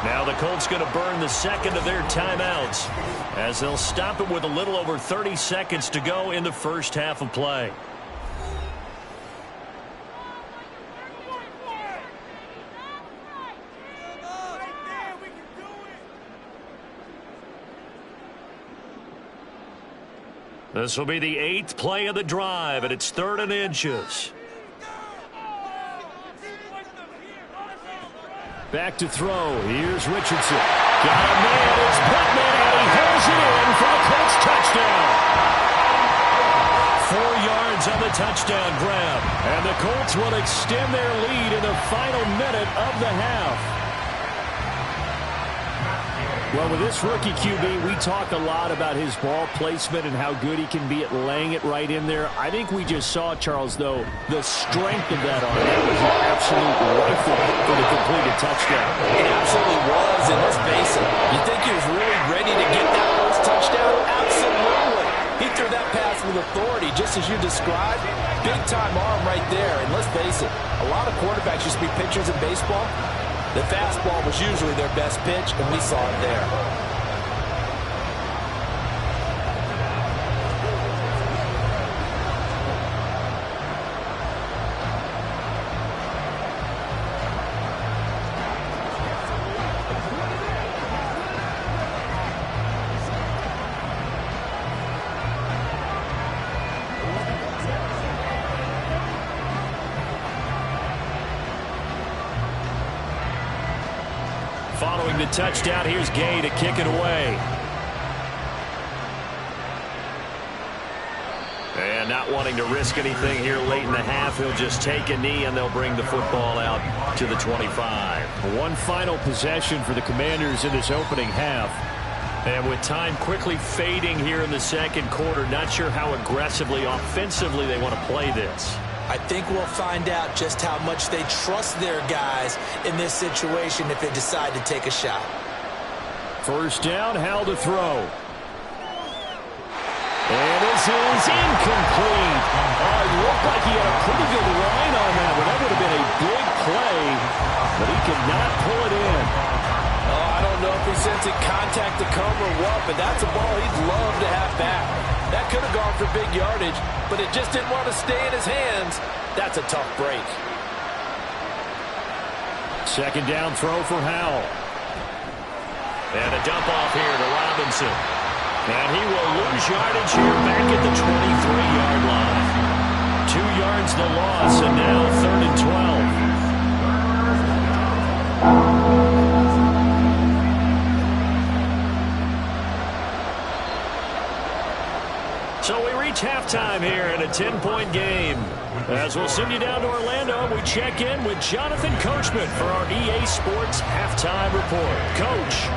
Now the Colts going to burn the 2nd of their timeouts as they'll stop it with a little over 30 seconds to go in the first half of play. This will be the 8th play of the drive, and it's 3rd and inches. Back to throw. Here's Richardson. Got a man. It's Pittman, and he holds it in for the Colts touchdown. 4 yards on the touchdown grab. And the Colts will extend their lead in the final minute of the half. Well, with this rookie QB, we talk a lot about his ball placement and how good he can be at laying it right in there. I think we just saw, Charles, though, the strength of that arm. That was an absolute rifle for the completed touchdown. It absolutely was, and let's face it, you think he was really ready to get that first touchdown? Absolutely. He threw that pass with authority, just as you described. Big-time arm right there, and let's face it, a lot of quarterbacks used to be pitchers in baseball. The fastball was usually their best pitch, and we saw it there. Following the touchdown, here's Gay to kick it away. And not wanting to risk anything here late in the half, he'll just take a knee and they'll bring the football out to the 25. One final possession for the Commanders in this opening half. And with time quickly fading here in the second quarter, not sure how aggressively, offensively they want to play this. I think we'll find out just how much they trust their guys in this situation if they decide to take a shot. First down, Howell to throw. And this is incomplete. It looked like he had a pretty good line on that one. That would have been a big play, but he could not pull it in. Oh, I don't know if he sensing contact to come or what, but that's a ball he'd love to have back. That could have gone for big yardage, but it just didn't want to stay in his hands. That's a tough break. Second down throw for Howell. And a dump off here to Robinson. And he will lose yardage here back at the 23-yard line. 2 yards the loss, and now 3rd and 12. So we reach halftime here in a 10-point game. As we'll send you down to Orlando, we check in with Jonathan Coachman for our EA Sports Halftime Report. Coach.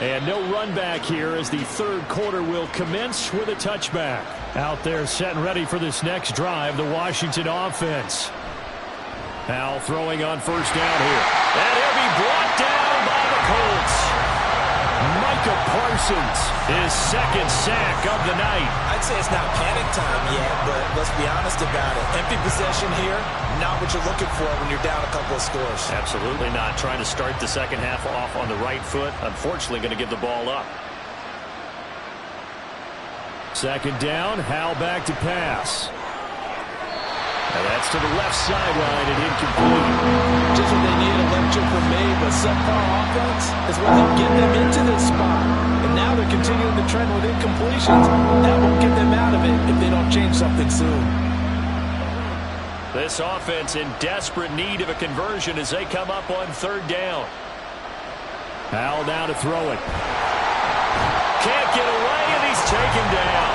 And no run back here as the third quarter will commence with a touchback. Out there set and ready for this next drive, the Washington offense. Howell throwing on first down here. And he'll be brought down by the Colts. Micah Parsons, his second sack of the night. I'd say it's not panic time yet, but let's be honest about it. Empty possession here, not what you're looking for when you're down a couple of scores. Absolutely not. Trying to start the second half off on the right foot. Unfortunately, going to give the ball up. Second down, Howell back to pass. And that's to the left sideline and incomplete. Just what they need, a lecture from me, but subpar offense is what they'll get them into this spot. And now they're continuing the trend with incompletions. That won't get them out of it if they don't change something soon. This offense in desperate need of a conversion as they come up on third down. Howell now to throw it. Can't get away, and he's taken down.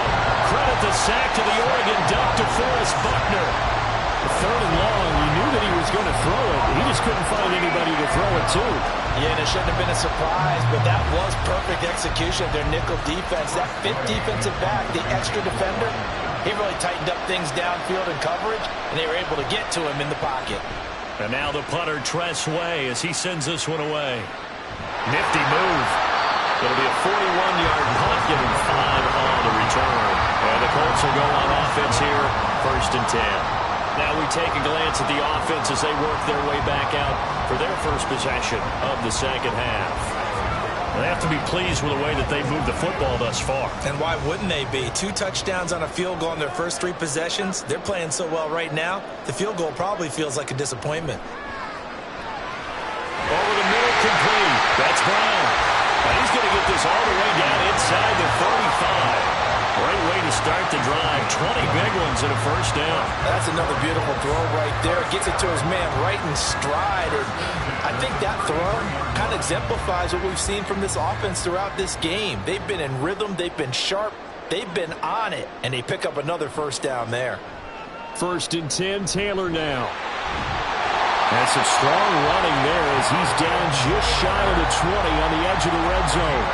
Credit the sack to the Oregon Duck, DeForest Buckner. Third and long, you knew that he was going to throw it. He just couldn't find anybody to throw it to. Yeah, and it shouldn't have been a surprise, but that was perfect execution of their nickel defense. That fifth defensive back, the extra defender, he really tightened up things downfield in coverage, and they were able to get to him in the pocket. And now the punter, Tress Way, as he sends this one away. Nifty move. It'll be a 41-yard punt, giving 5 on the return. And the Colts will go on offense here, 1st and 10. Now we take a glance at the offense as they work their way back out for their first possession of the second half. They have to be pleased with the way that they moved the football thus far. And why wouldn't they be? 2 touchdowns on a field goal in their first 3 possessions. They're playing so well right now, the field goal probably feels like a disappointment. Over the middle, complete. That's Brown. And he's going to get this all the way down inside the 35. Great way to start the drive. 20 big ones and a first down. That's another beautiful throw right there. Gets it to his man right in stride. And I think that throw kind of exemplifies what we've seen from this offense throughout this game. They've been in rhythm. They've been sharp. They've been on it. And they pick up another first down there. 1st and 10, Taylor now. And some strong running there as he's down just shy of the 20 on the edge of the red zone.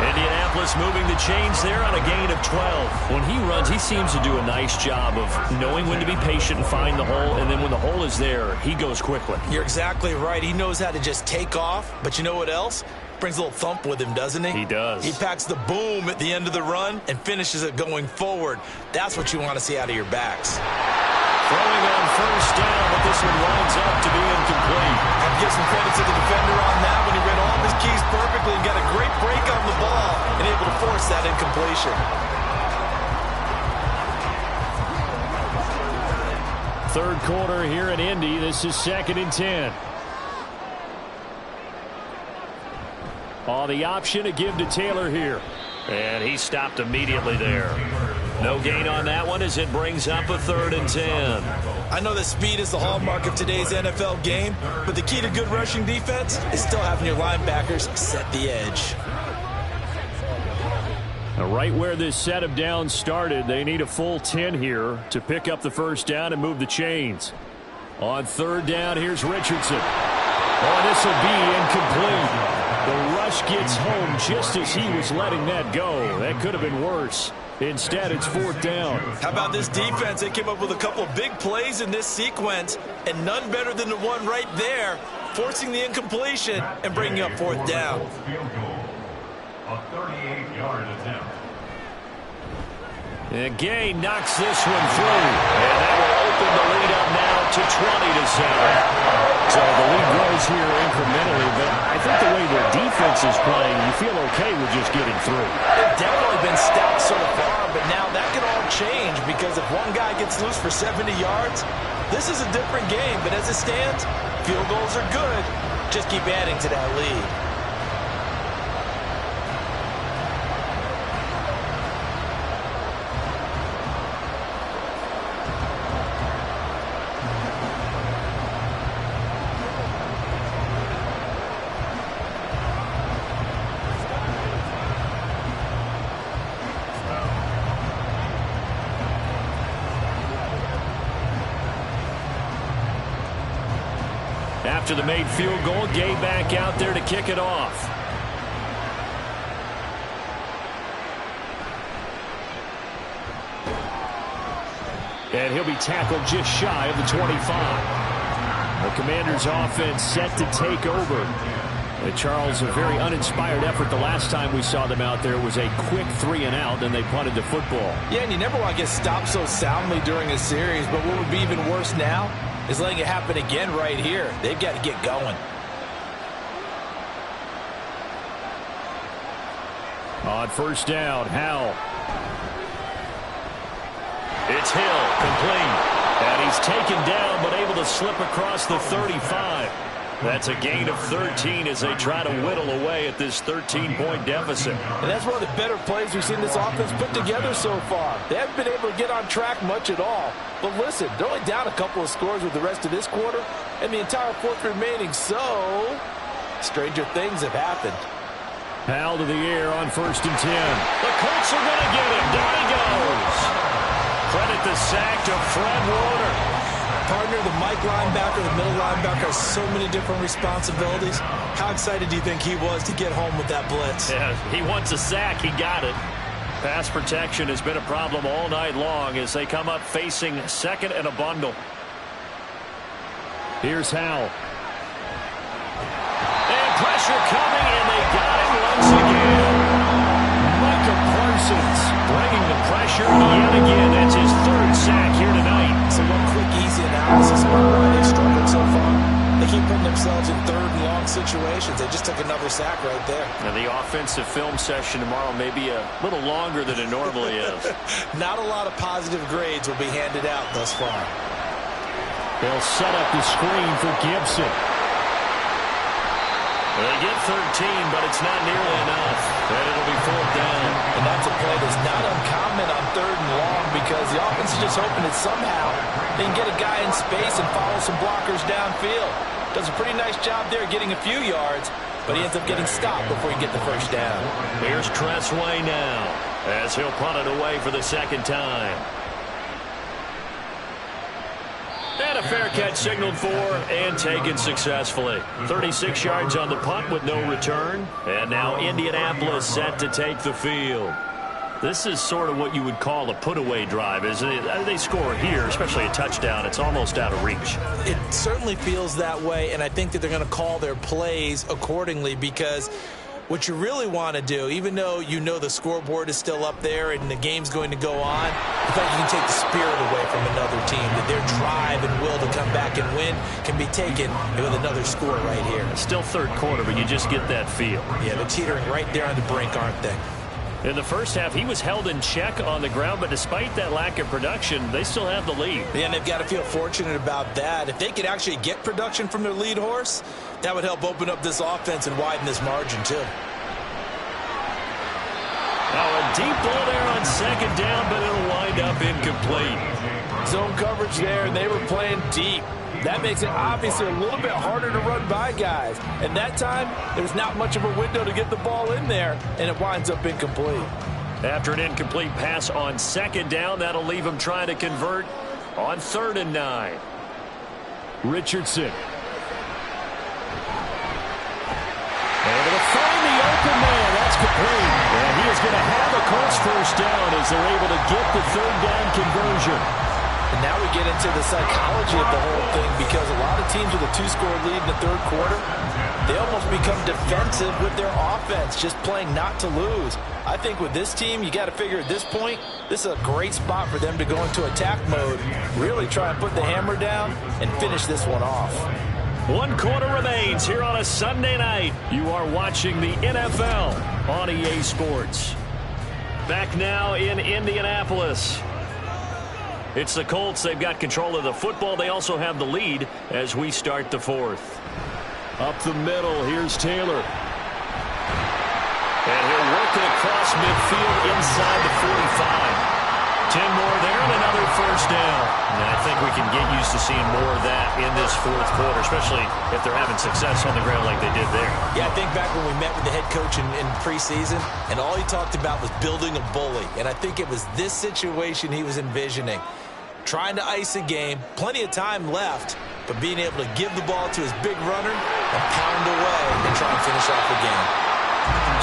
Indianapolis moving the chains there on a gain of 12. When he runs, he seems to do a nice job of knowing when to be patient and find the hole, and then when the hole is there, he goes quickly. You're exactly right. He knows how to just take off, but you know what else? Brings a little thump with him, doesn't he? He does. He packs the boom at the end of the run and finishes it going forward. That's what you want to see out of your backs. Throwing on first down, but this one winds up to be incomplete. I have to give some credit to the defender on that when he read all of his keys perfectly and got a great break on the ball and able to force that incompletion. 3rd quarter here in Indy. This is 2nd and 10. On the option to give to Taylor here. And he stopped immediately there. No gain on that one as it brings up a 3rd and 10. I know that speed is the hallmark of today's NFL game, but the key to good rushing defense is still having your linebackers set the edge. Now, right where this set of downs started, they need a full 10 here to pick up the first down and move the chains. On 3rd down, here's Richardson. Oh, this will be incomplete. The rush gets home just as he was letting that go. That could have been worse. Instead, it's 4th down. How about this defense? They came up with a couple of big plays in this sequence, and none better than the one right there, forcing the incompletion and bringing up 4th down. A 38-yard attempt. And Gay knocks this one through. And that will open the lead up now to 20-7. So the lead grows here incrementally, but I think the way the defense is playing, you feel okay with just getting through. They've definitely been stout so far, but now that can all change because if one guy gets loose for 70 yards, this is a different game. But as it stands, field goals are good. Just keep adding to that lead. After the made field goal, Gay back out there to kick it off. And he'll be tackled just shy of the 25. The Commanders' offense set to take over. And Charles, a very uninspired effort. The last time we saw them out there was a quick 3-and-out, and they punted the football. Yeah, and you never want to get stopped so soundly during a series, but what would be even worse now is letting it happen again right here. They've got to get going. On 1st down, Howell. It's Hill, complete. And he's taken down, but able to slip across the 35. That's a gain of 13 as they try to whittle away at this 13-point deficit. And that's one of the better plays we've seen this offense put together so far. They haven't been able to get on track much at all. But listen, they're only down a couple of scores with the rest of this quarter and the entire 4th remaining. So, stranger things have happened. Howell to the air on 1st and 10. The Colts are going to get him. Down he goes. Credit the sack to Fred Warner. Partner, the Mike linebacker, the middle linebacker has so many different responsibilities. How excited do you think he was to get home with that blitz? Yeah, he wants a sack. He got it. Pass protection has been a problem all night long as they come up facing 2nd and a bundle. Here's Howell. And pressure coming, and they got him once again. Micah Parsons bringing the pressure yet again. That's his 3rd sack here tonight. So one quick, easy analysis about why they struggled so far. They keep putting themselves in 3rd and long situations. They just took another sack right there. Now the offensive film session tomorrow may be a little longer than it normally is. Not a lot of positive grades will be handed out thus far. They'll set up the screen for Gibson. They get 13, but it's not nearly enough. And it'll be 4th down. And that's a play that's not uncommon on 3rd and long because the offense is just hoping that somehow they can get a guy in space and follow some blockers downfield. Does a pretty nice job there getting a few yards, but he ends up getting stopped before he can get the first down. Here's Tressway now as he'll punt it away for the 2nd time. And a fair catch signaled for and taken successfully. 36 yards on the punt with no return. And now Indianapolis set to take the field. This is sort of what you would call a put-away drive, isn't it? They score here, especially a touchdown. It's almost out of reach. It certainly feels that way, and I think that they're going to call their plays accordingly because what you really want to do, even though you know the scoreboard is still up there and the game's going to go on, in fact, you can take the spirit away from another team, that their drive and will to come back and win can be taken with another score right here. It's still 3rd quarter, but you just get that feel. Yeah, they're teetering right there on the brink, aren't they? In the first half, he was held in check on the ground, but despite that lack of production, they still have the lead. Yeah, and they've got to feel fortunate about that. If they could actually get production from their lead horse, that would help open up this offense and widen this margin, too. Now a deep ball there on 2nd down, but it'll wind up incomplete. Zone coverage there, and they were playing deep. That makes it obviously a little bit harder to run by guys. And that time, there's not much of a window to get the ball in there, and it winds up incomplete. After an incomplete pass on 2nd down, that'll leave him trying to convert on 3rd and 9. Richardson. Able to find the open man. That's complete. And he is going to have a Colts first down as they're able to get the 3rd down conversion. And now we get into the psychology of the whole thing because a lot of teams with a 2-score lead in the 3rd quarter, they almost become defensive with their offense, just playing not to lose. I think with this team, you got to figure at this point, this is a great spot for them to go into attack mode, really try and put the hammer down and finish this one off. 1 quarter remains here on a Sunday night. You are watching the NFL on EA Sports. Back now in Indianapolis. It's the Colts. They've got control of the football. They also have the lead as we start the 4th. Up the middle, here's Taylor. And he'll work it across midfield inside the 45. 10 more there and another first down. And I think we can get used to seeing more of that in this 4th quarter, especially if they're having success on the ground like they did there. Yeah, I think back when we met with the head coach in preseason, and all he talked about was building a bully. And I think it was this situation he was envisioning. Trying to ice a game, plenty of time left, but being able to give the ball to his big runner and pound away and try and finish off the game.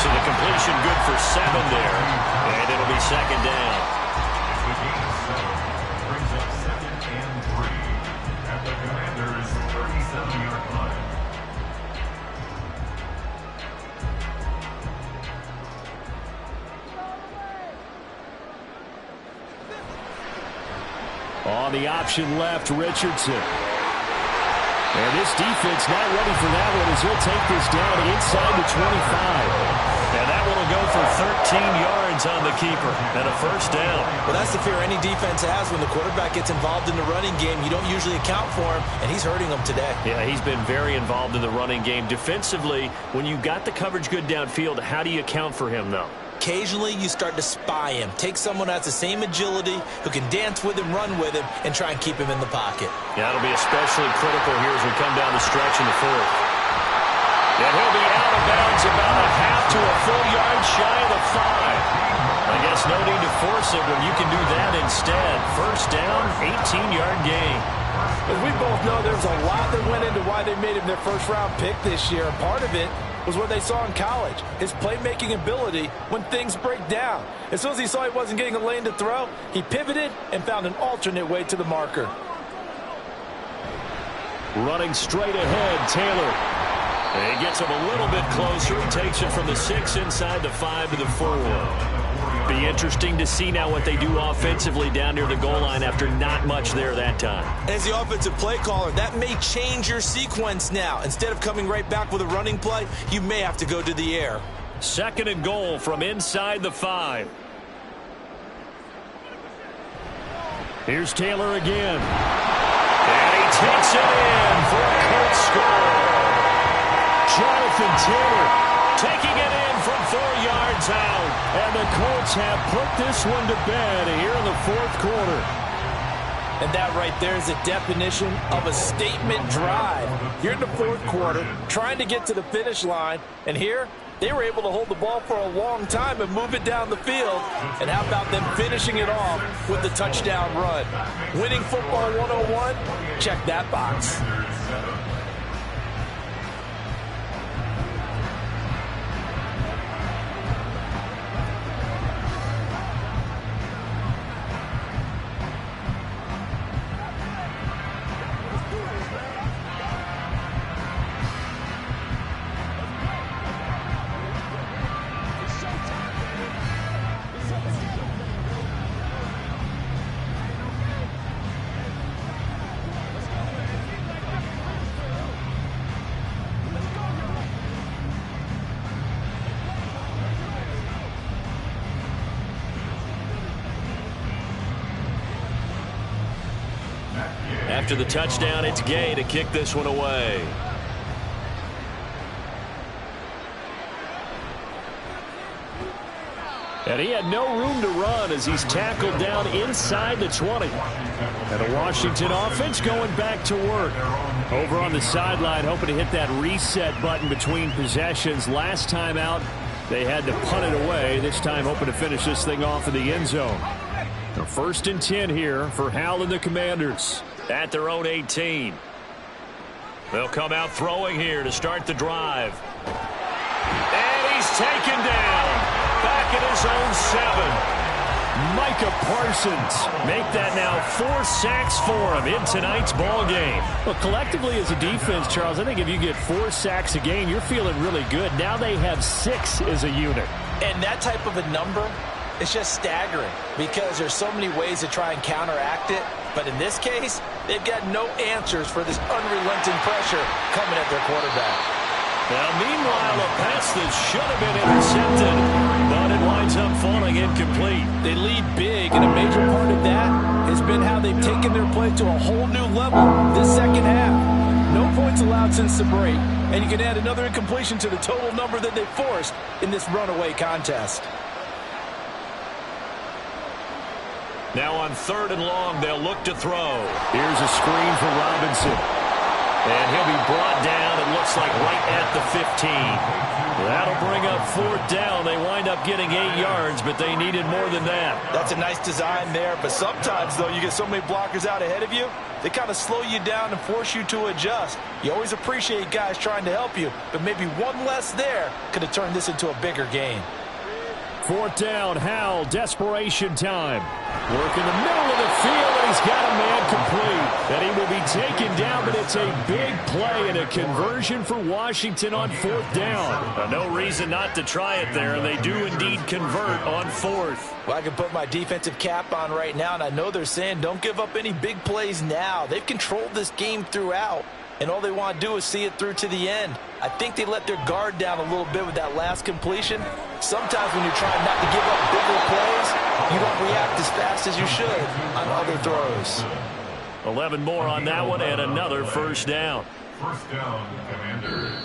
So the completion good for 7 there, and it'll be 2nd down. Brings up 2nd and 3 at the Commanders' 37-yard line. On the option left, Richardson. And this defense not ready for that one as he'll take this down inside the 25. And that one will go for 13 yards on the keeper and a first down. Well, that's the fear any defense has when the quarterback gets involved in the running game. You don't usually account for him, and he's hurting them today. Yeah, he's been very involved in the running game. Defensively, when you got the coverage good downfield, how do you account for him, though? Occasionally, you start to spy him. Take someone who has the same agility, who can dance with him, run with him, and try and keep him in the pocket. Yeah, that'll be especially critical here as we come down the stretch in the 4th. And he'll be out of bounds about a half to a full yard shy of the 5. I guess no need to force it when you can do that instead. First down, 18-yard gain. As we both know, there's a lot that went into why they made him their first-round pick this year. And part of it was what they saw in college, his playmaking ability when things break down. As soon as he saw he wasn't getting a lane to throw, he pivoted and found an alternate way to the marker. Running straight ahead, Taylor. And he gets him a little bit closer. He takes it from the 6 inside the 5 to the 4. Be interesting to see now what they do offensively down near the goal line after not much there that time. As the offensive play caller, that may change your sequence now. Instead of coming right back with a running play, you may have to go to the air. 2nd and goal from inside the 5. Here's Taylor again. And he takes it in for a Colts score. Jonathan Jonathan Taylor taking it in from 4 yards out. And the Colts have put this one to bed here in the fourth quarter. And that right there is a definition of a statement drive. You're in the fourth quarter, trying to get to the finish line, and here they were able to hold the ball for a long time and move it down the field. And how about them finishing it off with the touchdown run? Winning football 101? Check that box. After the touchdown, it's Gay to kick this one away. And he had no room to run as he's tackled down inside the 20. And the Washington offense going back to work. Over on the sideline, hoping to hit that reset button between possessions. Last time out, they had to punt it away. This time hoping to finish this thing off in the end zone. The 1st and 10 here for Howell and the Commanders at their own 18. They'll come out throwing here to start the drive. And he's taken down back at his own 7. Micah Parsons make that now 4 sacks for him in tonight's ball game. Well, collectively as a defense, Charles, I think if you get 4 sacks a game, you're feeling really good. Now they have 6 as a unit. And that type of a number, it's just staggering because there's so many ways to try and counteract it. But in this case, they've got no answers for this unrelenting pressure coming at their quarterback. Now, meanwhile, a pass that should have been intercepted, but it winds up falling incomplete. They lead big, and a major part of that has been how they've taken their play to a whole new level this second half. No points allowed since the break, and you can add another incompletion to the total number that they forced in this runaway contest. Now on 3rd and long, they'll look to throw. Here's a screen for Robinson. And he'll be brought down, it looks like right at the 15. That'll bring up 4th down. They wind up getting 8 yards, but they needed more than that. That's a nice design there, but sometimes, though, you get so many blockers out ahead of you, they kind of slow you down and force you to adjust. You always appreciate guys trying to help you, but maybe one less there could have turned this into a bigger game. 4th down, Howell, desperation time. Work in the middle of the field, and he's got a man complete. And he will be taken down, but it's a big play and a conversion for Washington on 4th down. No reason not to try it there, and they do indeed convert on 4th. Well, I can put my defensive cap on right now, and I know they're saying don't give up any big plays now. They've controlled this game throughout, and all they want to do is see it through to the end. I think they let their guard down a little bit with that last completion. Sometimes when you're trying not to give up bigger plays, you don't react as fast as you should on other throws. 11 more on that one and another 1st down. 1st down, Commanders.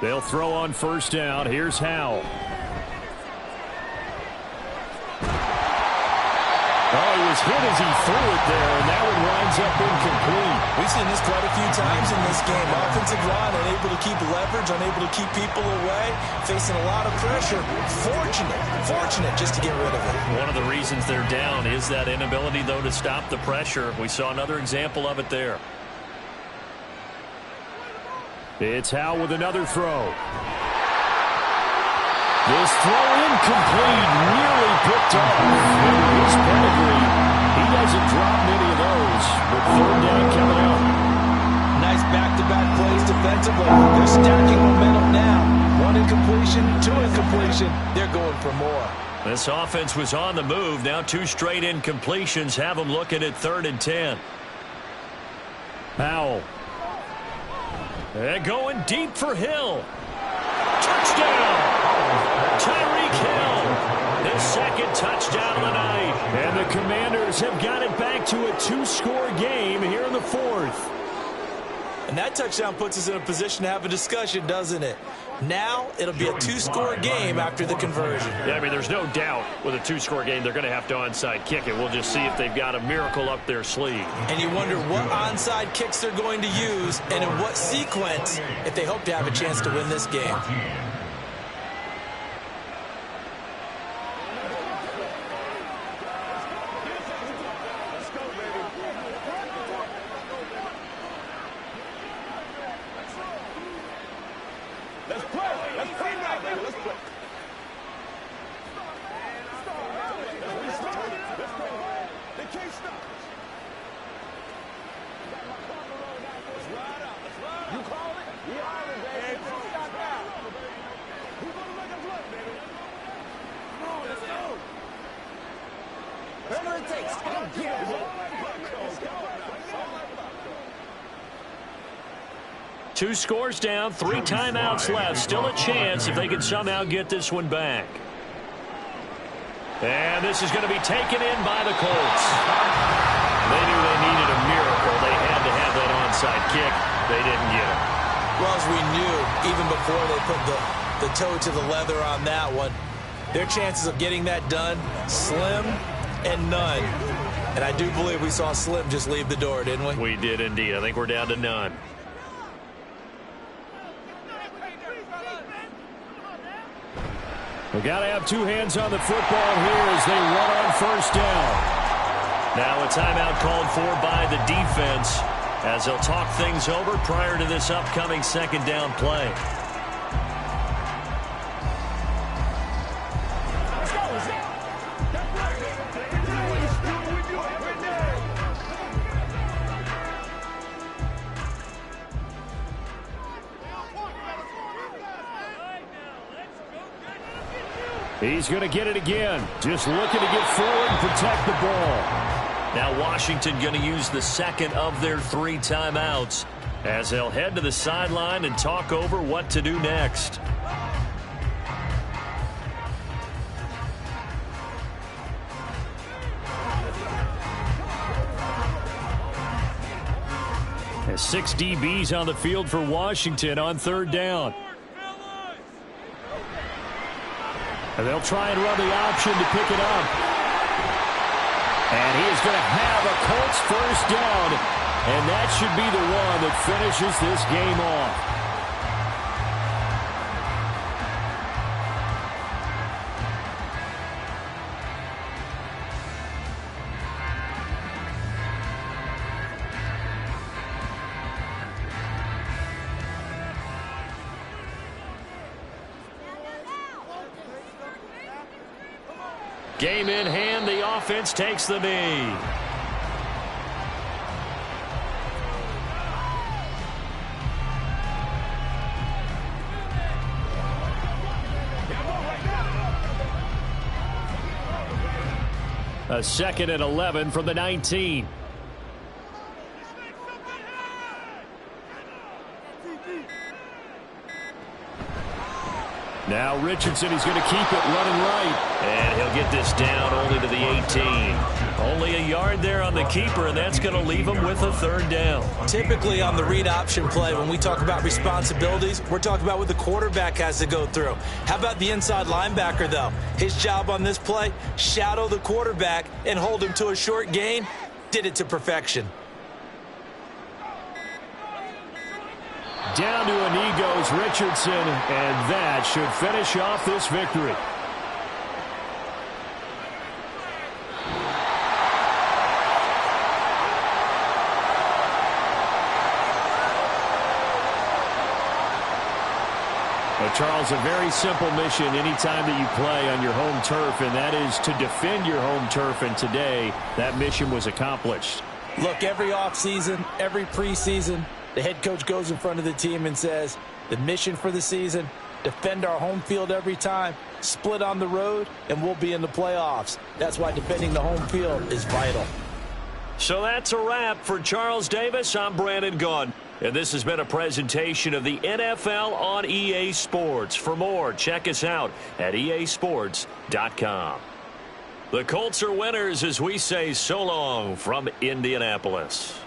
They'll throw on 1st down. Here's Howell. Oh, he was hit as he threw it there, and that one winds up incomplete. We've seen this quite a few times in this game. Offensive line unable to keep leverage, unable to keep people away, facing a lot of pressure. Fortunate just to get rid of it. One of the reasons they're down is that inability, though, to stop the pressure. We saw another example of it there. It's Howell with another throw. This throw incomplete, nearly picked off. And his pedigree, he doesn't drop many of those. With 3rd down coming up. Nice back-to-back plays defensively. They're stacking momentum now. 1 incompletion, 2 incompletion. They're going for more. This offense was on the move. Now 2 straight incompletions have them looking at 3rd and 10. Powell. They're going deep for Hill. Touchdown! Tyreek Hill. His 2nd touchdown of the night. And the Commanders have got it back to a 2-score game here in the 4th. And that touchdown puts us in a position to have a discussion, doesn't it? Now it'll be a 2-score game after the conversion. Yeah, I mean, there's no doubt with a 2-score game they're going to have to onside kick it. We'll just see if they've got a miracle up their sleeve. And you wonder what onside kicks they're going to use and in what sequence if they hope to have a chance to win this game. Two scores down, 3 timeouts left. Still a chance if they can somehow get this one back. And this is going to be taken in by the Colts. They knew they needed a miracle. They had to have that onside kick. They didn't get it. Well, as we knew, even before they put the toe to the leather on that one, their chances of getting that done, slim and none. And I do believe we saw Slim just leave the door, didn't we? We did indeed. I think we're down to none. We got to have 2 hands on the football here as they run on 1st down. Now a timeout called for by the defense as they'll talk things over prior to this upcoming 2nd down play. He's going to get it again. Just looking to get forward and protect the ball. Now Washington going to use the 2nd of their 3 timeouts as they'll head to the sideline and talk over what to do next. There's 6 DBs on the field for Washington on 3rd down. And they'll try and run the option to pick it up. And he is going to have a Colts 1st down. And that should be the one that finishes this game off. Game in hand, the offense takes the knee. A 2nd and 11 from the 19. Now Richardson, he's going to keep it running right. And he'll get this down only to the 18. Only a yard there on the keeper, and that's going to leave him with a 3rd down. Typically on the read option play, when we talk about responsibilities, we're talking about what the quarterback has to go through. How about the inside linebacker, though? His job on this play, shadow the quarterback and hold him to a short gain. Did it to perfection. Down to a knee goes Richardson, and that should finish off this victory. Well, Charles, a very simple mission anytime that you play on your home turf, and that is to defend your home turf, and today that mission was accomplished. Look, every offseason, every preseason, the head coach goes in front of the team and says, the mission for the season, defend our home field every time, split on the road, and we'll be in the playoffs. That's why defending the home field is vital. So that's a wrap for Charles Davis. I'm Brandon Gaudin. And this has been a presentation of the NFL on EA Sports. For more, check us out at easports.com. The Colts are winners as we say so long from Indianapolis.